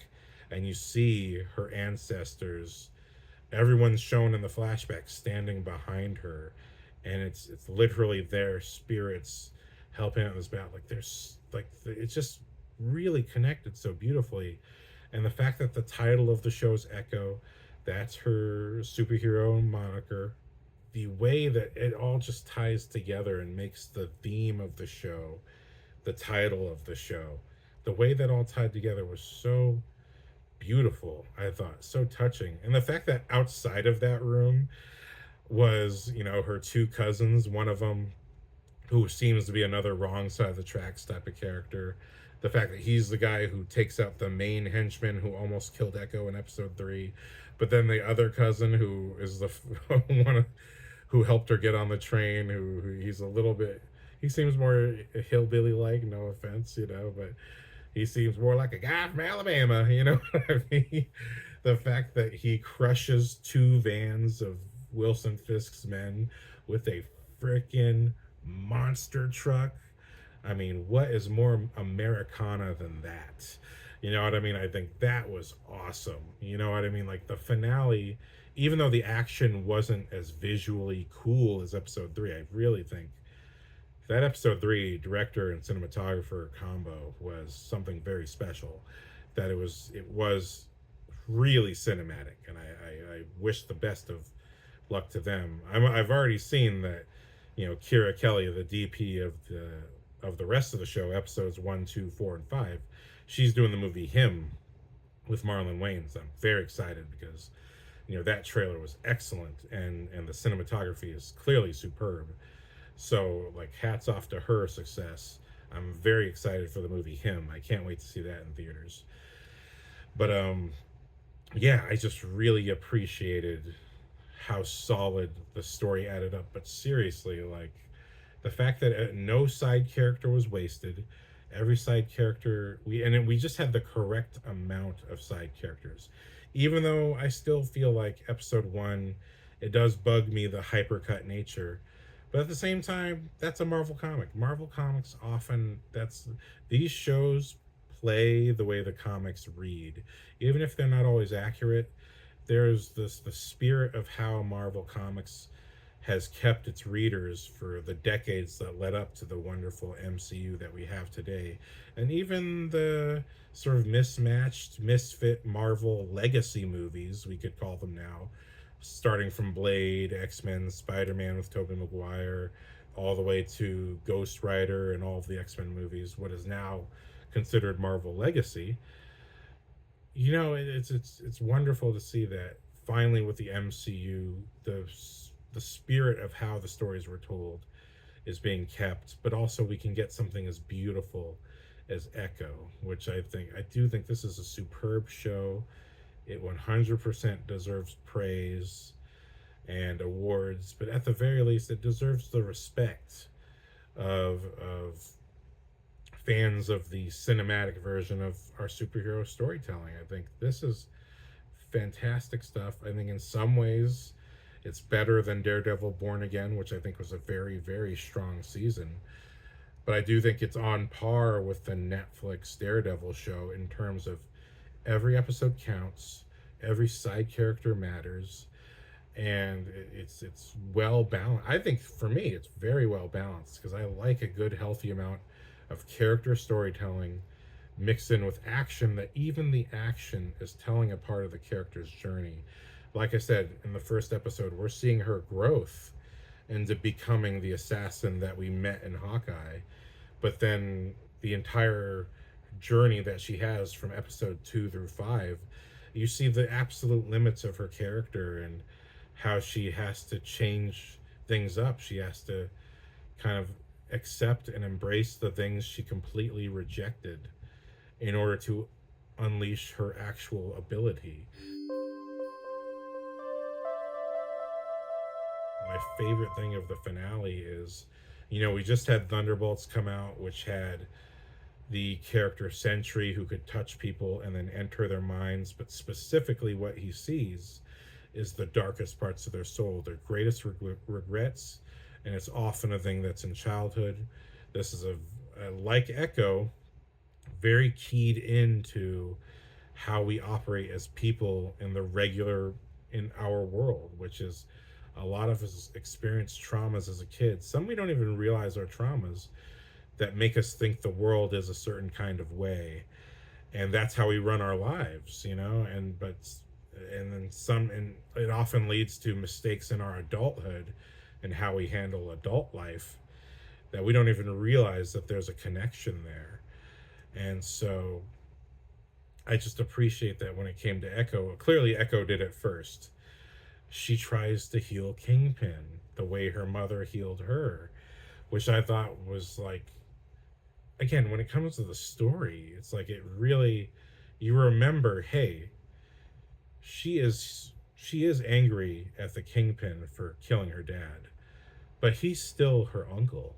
and you see her ancestors, everyone's shown in the flashback standing behind her, and it's literally their spirits helping out in this battle. Like, there's like, it's just really connected so beautifully. And the fact that the title of the show is Echo, that's her superhero moniker, the way that it all just ties together and makes the theme of the show the title of the show, the way that all tied together was so beautiful. I thought so touching. And the fact that outside of that room was, her two cousins, one of them who seems to be another wrong side of the tracks type of character, the fact that he's the guy who takes out the main henchman who almost killed Echo in episode 3, but then the other cousin who is the one who helped her get on the train, who he's a little bit, he seems more hillbilly like, no offense, but he seems more like a guy from Alabama, you know what I mean? The fact that he crushes 2 vans of Wilson Fisk's men with a freaking monster truck. I mean, what is more Americana than that? You know what I mean? I think that was awesome. You know what I mean? Like, the finale, even though the action wasn't as visually cool as episode 3, I really think that episode 3 director and cinematographer combo was something very special. That it was really cinematic, and I wish the best of luck to them. I've already seen that, Kira Kelly, the DP of the rest of the show, episodes 1, 2, 4, and 5, she's doing the movie Him with Marlon Wayans. I'm very excited because that trailer was excellent, and the cinematography is clearly superb. So, like, hats off to her success. I'm very excited for the movie Him. I can't wait to see that in theaters. But yeah, I just really appreciated how solid the story added up. But seriously, like, the fact that no side character was wasted, every side character, we just had the correct amount of side characters. Even though I still feel like episode 1, it does bug me, the hypercut nature. But at the same time, that's a Marvel comic. Marvel comics often, these shows play the way the comics read. Even if they're not always accurate, there's the spirit of how Marvel Comics has kept its readers for the decades that led up to the wonderful MCU that we have today. And even the sort of mismatched, misfit Marvel legacy movies, we could call them now, starting from Blade, X-Men, Spider-Man with Tobey Maguire, all the way to Ghost Rider and all of the X-Men movies, what is now considered Marvel legacy. It's wonderful to see that finally with the MCU, the spirit of how the stories were told is being kept, but also we can get something as beautiful as Echo, which I do think this is a superb show. It 100% deserves praise and awards, but at the very least, it deserves the respect of fans of the cinematic version of our superhero storytelling. I think this is fantastic stuff. I think in some ways it's better than Daredevil Born Again, which I think was a very, very strong season. But I do think it's on par with the Netflix Daredevil show in terms of every episode counts, every side character matters, and it's well balanced. I think for me it's very well balanced because I like a good healthy amount of character storytelling mixed in with action, that even the action is telling a part of the character's journey. Like I said in the first episode, we're seeing her growth ends up becoming the assassin that we met in Hawkeye. But then the entire journey that she has from episode 2 through 5, you see the absolute limits of her character and how she has to change things up. She has to kind of accept and embrace the things she completely rejected in order to unleash her actual ability. My favorite thing of the finale is, we just had Thunderbolts come out, which had the character Sentry who could touch people and then enter their minds, but specifically what he sees is the darkest parts of their soul, their greatest regrets, and it's often a thing that's in childhood. This is like Echo, very keyed into how we operate as people in our world, which is a lot of us experience traumas as a kid. Some we don't even realize are traumas that make us think the world is a certain kind of way, and that's how we run our lives, and then and it often leads to mistakes in our adulthood and how we handle adult life that we don't even realize that there's a connection there. And so I just appreciate that when it came to Echo, clearly Echo did it first. She tries to heal Kingpin the way her mother healed her, which I thought was like, again, when it comes to the story, it's like it really, you remember, hey, she is angry at the Kingpin for killing her dad, but he's still her uncle.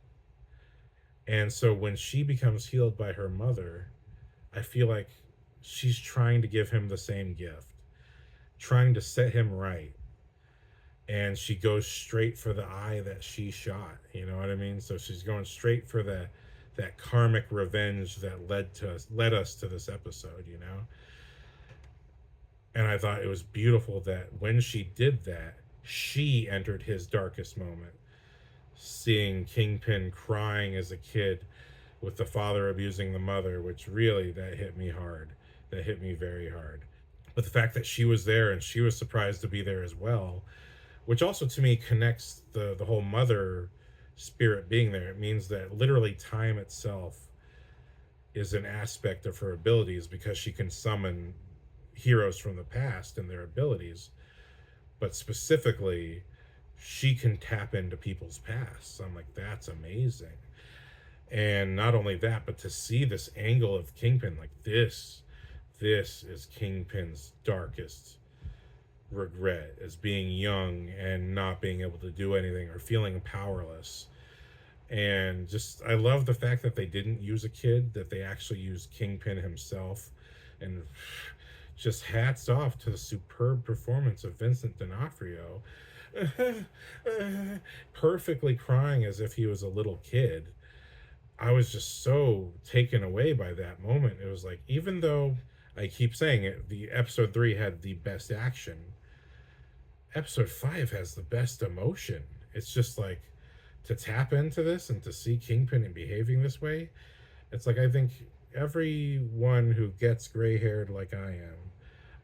And so when she becomes healed by her mother, I feel like she's trying to give him the same gift, trying to set him right. And she goes straight for the eye that she shot. You know what I mean? So she's going straight for that karmic revenge that led us to this episode, And I thought it was beautiful that when she did that, she entered his darkest moment. Seeing Kingpin crying as a kid with the father abusing the mother, which really, that hit me hard. That hit me very hard. But the fact that she was there and she was surprised to be there as well, which also to me connects the whole mother spirit being there. It means that literally time itself is an aspect of her abilities because she can summon heroes from the past and their abilities. But specifically, she can tap into people's pasts. I'm like, that's amazing. And not only that, but to see this angle of Kingpin, like this is Kingpin's darkest regret, as being young and not being able to do anything or feeling powerless. And just, I love the fact that they didn't use a kid, that they actually used Kingpin himself. And just hats off to the superb performance of Vincent D'Onofrio. Perfectly crying as if he was a little kid. I was just so taken away by that moment. It was like, even though I keep saying it, the episode 3 had the best action, episode 5 has the best emotion. It's just like, to tap into this and to see Kingpin and behaving this way, it's like, I think everyone who gets gray haired like I am,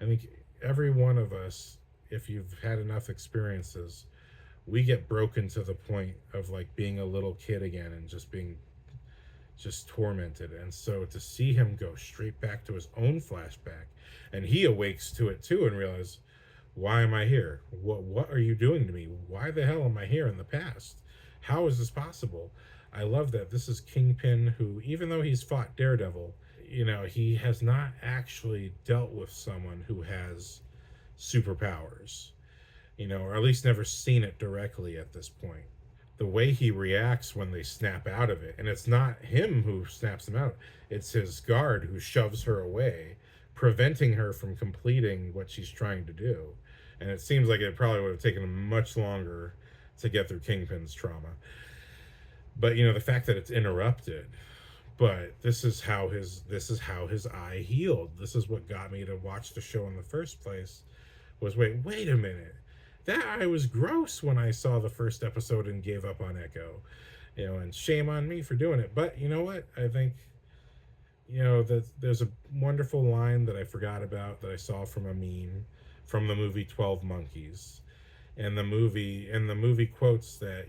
I think every one of us, if you've had enough experiences, we get broken to the point of like being a little kid again and just being tormented. And so to see him go straight back to his own flashback, and he awakes to it too and realizes, why am I here? What are you doing to me? Why the hell am I here in the past? How is this possible? I love that this is Kingpin, who, even though he's fought Daredevil, he has not actually dealt with someone who has superpowers, or at least never seen it directly at this point. The way he reacts when they snap out of it, and it's not him who snaps them out, it's his guard who shoves her away, preventing her from completing what she's trying to do. And it seems like it probably would have taken him much longer to get through Kingpin's trauma. But the fact that it's interrupted, but this is how his eye healed. This is what got me to watch the show in the first place. Was wait a minute. That eye was gross when I saw the first episode and gave up on Echo. And shame on me for doing it. But you know what? I think that there's a wonderful line that I forgot about that I saw from a meme from the movie 12 Monkeys. and the movie quotes that,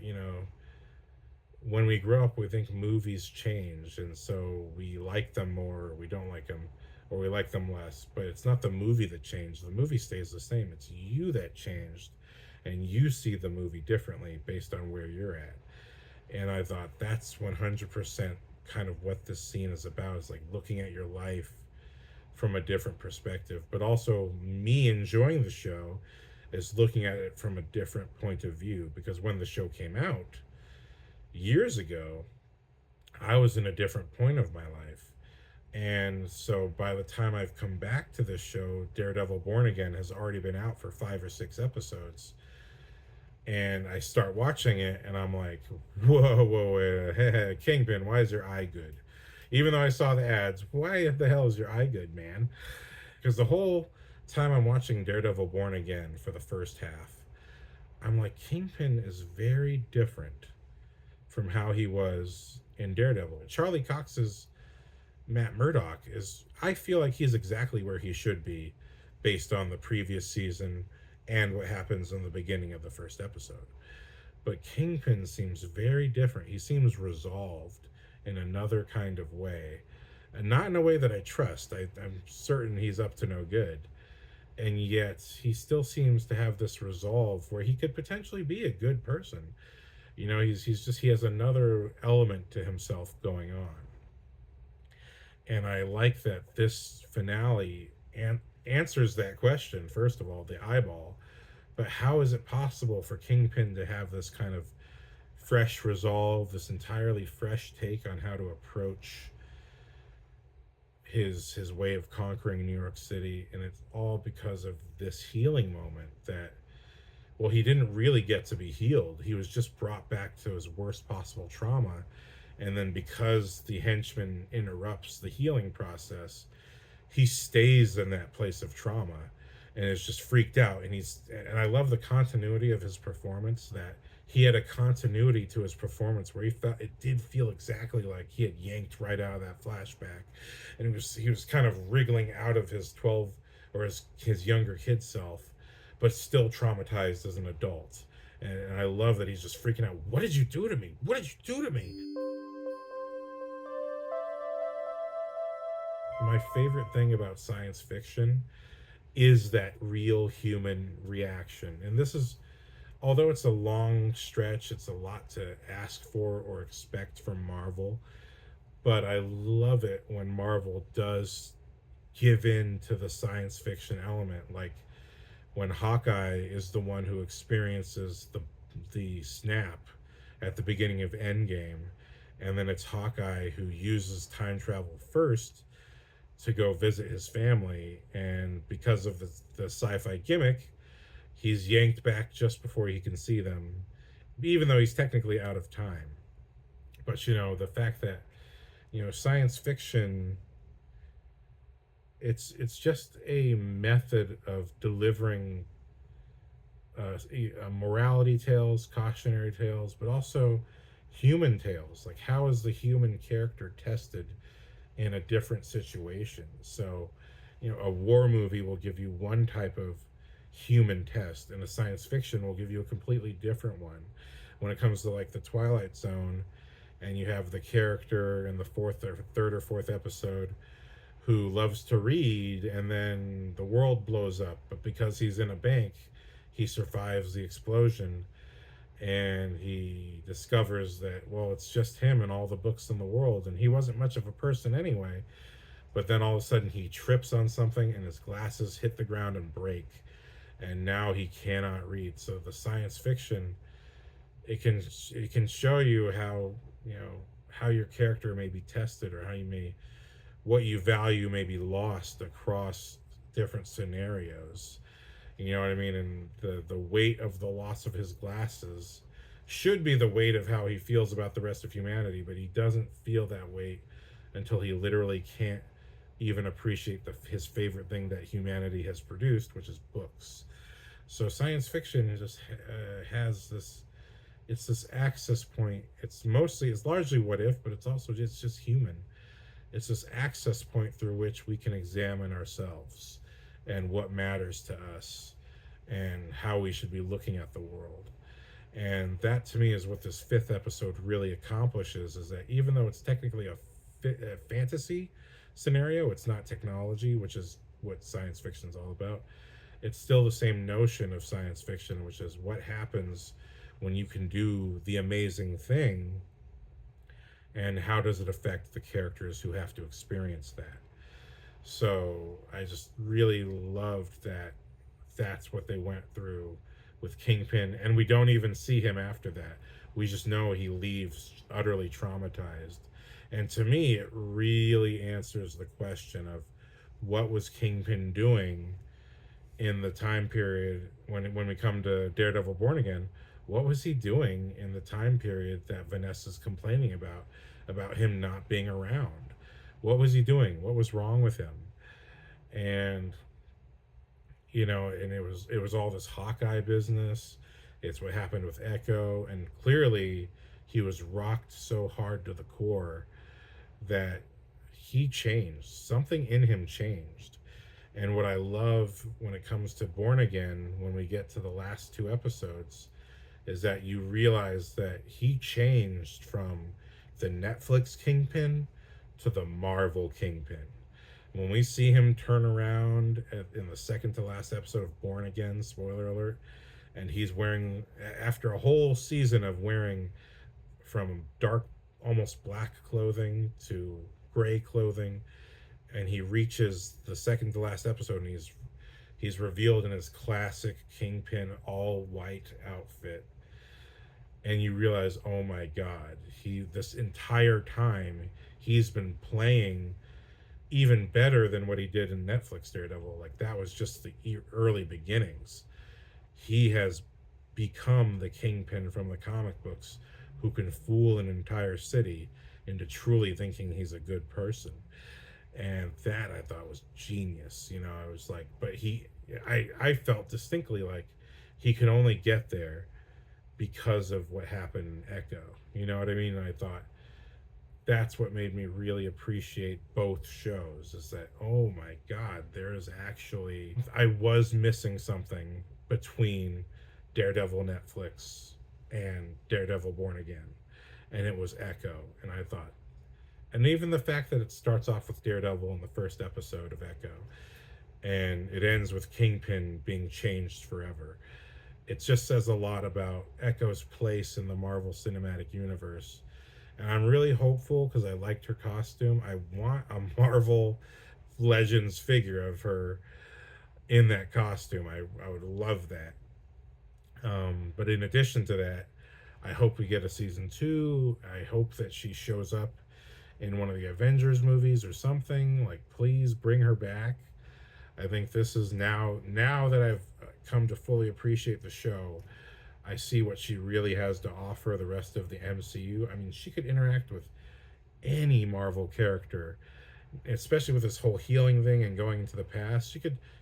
when we grow up we think movies change, and so we like them more, or we don't like them, or we like them less. But it's not the movie that changed. The movie stays the same. It's you that changed, and you see the movie differently based on where you're at. And I thought that's 100% kind of what this scene is about, is like looking at your life from a different perspective, but also me enjoying the show is looking at it from a different point of view, because when the show came out years ago, I was in a different point of my life. And so by the time I've come back to this show, Daredevil Born Again has already been out for 5 or 6 episodes. And I start watching it and I'm like, whoa, whoa, wait, Kingpin, why is your eye good? Even though I saw the ads, why the hell is your eye good, man? Because the whole time I'm watching Daredevil Born Again for the first half, I'm like, Kingpin is very different from how he was in Daredevil. Charlie Cox's Matt Murdock is, I feel like he's exactly where he should be based on the previous season and what happens in the beginning of the first episode. But Kingpin seems very different. He seems resolved in another kind of way, and not in a way that I trust. I'm certain he's up to no good, and yet he still seems to have this resolve where he could potentially be a good person. He has another element to himself going on, and I like that this finale answers that question. First of all, the eyeball, but how is it possible for Kingpin to have this kind of fresh resolve, this entirely fresh take on how to approach his way of conquering New York City? And it's all because of this healing moment that, well, he didn't really get to be healed. He was just brought back to his worst possible trauma. And then because the henchman interrupts the healing process, he stays in that place of trauma and is just freaked out. And I love the continuity of his performance, that he had a continuity to his performance where it did feel exactly like he had yanked right out of that flashback. And he was kind of wriggling out of his 12 or his younger kid self, but still traumatized as an adult. And I love that he's just freaking out. What did you do to me? What did you do to me? My favorite thing about science fiction is that real human reaction. And this is, although it's a long stretch, it's a lot to ask for or expect from Marvel, but I love it when Marvel does give in to the science fiction element. Like when Hawkeye is the one who experiences the snap at the beginning of Endgame, and then it's Hawkeye who uses time travel first to go visit his family, and because of the sci-fi gimmick, he's yanked back just before he can see them, even though he's technically out of time. But the fact that science fiction, it's just a method of delivering morality tales, cautionary tales, but also human tales. Like, how is the human character tested in a different situation? So a war movie will give you one type of human test, and a science fiction will give you a completely different one. When it comes to like the Twilight Zone, and you have the character in the third or fourth episode who loves to read, and then the world blows up, but because he's in a bank, he survives the explosion, and he discovers that, well, it's just him and all the books in the world, and he wasn't much of a person anyway. But then all of a sudden he trips on something and his glasses hit the ground and break, and now he cannot read. So the science fiction, it can show you how your character may be tested, or what you value may be lost across different scenarios. You know what I mean? And the weight of the loss of his glasses should be the weight of how he feels about the rest of humanity, but he doesn't feel that weight until he literally can't even appreciate his favorite thing that humanity has produced, which is books. So science fiction just has this, it's this access point. It's largely what if, but it's just human. It's this access point through which we can examine ourselves and what matters to us. and how we should be looking at the world. And that to me is what this fifth episode really accomplishes, is that even though it's technically a fantasy scenario, it's not technology, which is what science fiction is all about. It's still the same notion of science fiction, which is what happens when you can do the amazing thing, and how does it affect the characters who have to experience that. So I just really loved that that's what they went through with Kingpin, and we don't even see him after that. We just know he leaves utterly traumatized. And to me, it really answers the question of what was Kingpin doing in the time period when we come to Daredevil Born Again. What was he doing in the time period that Vanessa's complaining about him not being around? What was he doing? What was wrong with him? And and it was all this Hawkeye business. It's what happened with Echo, and clearly he was rocked so hard to the core that he changed. Something in him changed. And what I love when it comes to Born Again, when we get to the last two episodes, is that you realize that he changed from the Netflix Kingpin to the Marvel Kingpin. When we see him turn around in the second to last episode of Born Again, spoiler alert, and he's wearing, after a whole season of wearing from dark, almost black clothing to gray clothing, and he reaches the second to last episode, and he's revealed in his classic Kingpin all white outfit, and you realize, oh my god, this entire time he's been playing even better than what he did in Netflix Daredevil. Like, that was just the early beginnings. He has become the Kingpin from the comic books, who can fool an entire city into truly thinking he's a good person. And that I thought was genius. I was like, but I felt distinctly like he could only get there because of what happened in Echo. You know what I mean? And I thought that's what made me really appreciate both shows, is that, oh my god, there's actually, I was missing something between Daredevil Netflix and Daredevil Born Again, and it was Echo. And I thought, and even the fact that it starts off with Daredevil in the first episode of Echo, and it ends with Kingpin being changed forever, it just says a lot about Echo's place in the Marvel Cinematic Universe. And I'm really hopeful, because I liked her costume. I want a Marvel Legends figure of her in that costume. I would love that. But in addition to that, I hope we get a season 2. I hope that she shows up in one of the Avengers movies or something. Like, please bring her back. I think this is now that I've come to fully appreciate the show, I see what she really has to offer the rest of the MCU. I mean, she could interact with any Marvel character, especially with this whole healing thing and going into the past.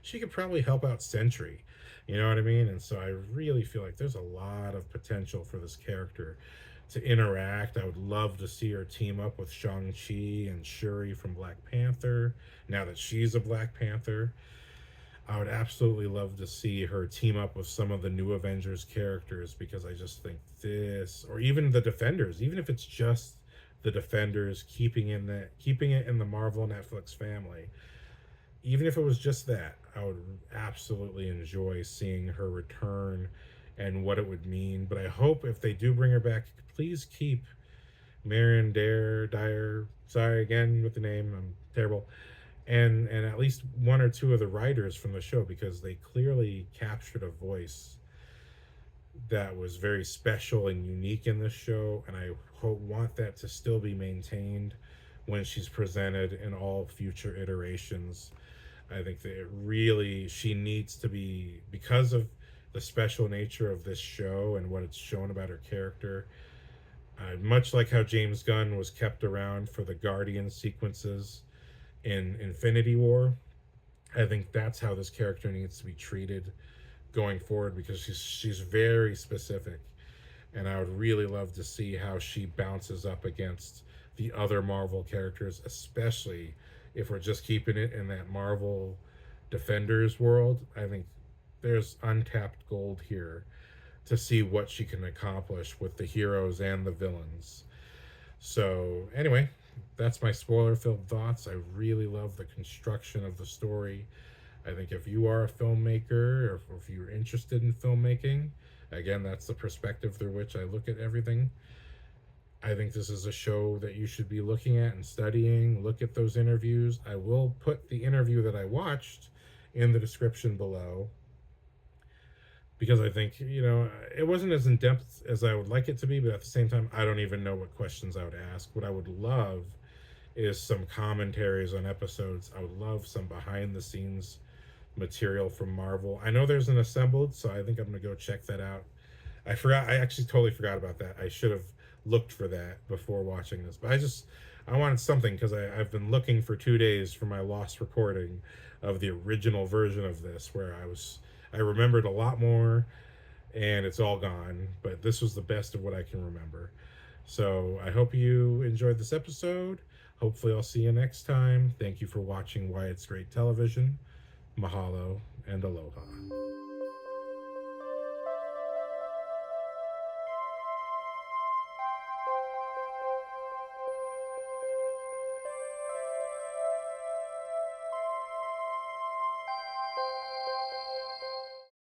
She could probably help out Sentry. You know what I mean? And so I really feel like there's a lot of potential for this character to interact. I would love to see her team up with Shang-Chi and Shuri from Black Panther, now that she's a Black Panther. I would absolutely love to see her team up with some of the new Avengers characters, because I just think this, or even the Defenders, even if it's just the Defenders, keeping it in the Marvel Netflix family, even if it was just that, I would absolutely enjoy seeing her return and what it would mean. But I hope if they do bring her back, please keep Marion Dyer. Sorry again with the name, I'm terrible. And at least one or two of the writers from the show, because they clearly captured a voice that was very special and unique in this show, and I want that to still be maintained when she's presented in all future iterations. I think that she needs to be, because of the special nature of this show and what it's shown about her character, much like how James Gunn was kept around for the Guardian sequences in Infinity War. I think that's how this character needs to be treated going forward, because she's very specific, and I would really love to see how she bounces up against the other Marvel characters, especially if we're just keeping it in that Marvel Defenders world. I think there's untapped gold here to see what she can accomplish with the heroes and the villains. So, anyway, that's my spoiler filled thoughts. I really love the construction of the story. I think if you are a filmmaker or if you're interested in filmmaking, again, that's the perspective through which I look at everything. I think this is a show that you should be looking at and studying. Look at those interviews. I will put the interview that I watched in the description below because I think, it wasn't as in depth as I would like it to be, but at the same time, I don't even know what questions I would ask. What I would love is some commentaries on episodes. I would love some behind the scenes material from Marvel. I know there's an assembled, so I think I'm gonna go check that out. I actually totally forgot about that. I should have looked for that before watching this, but I wanted something because I've been looking for 2 days for my lost recording of the original version of this where I remembered a lot more and it's all gone, but this was the best of what I can remember. So I hope you enjoyed this episode. Hopefully I'll see you next time. Thank you for watching Why It's Great Television. Mahalo and aloha.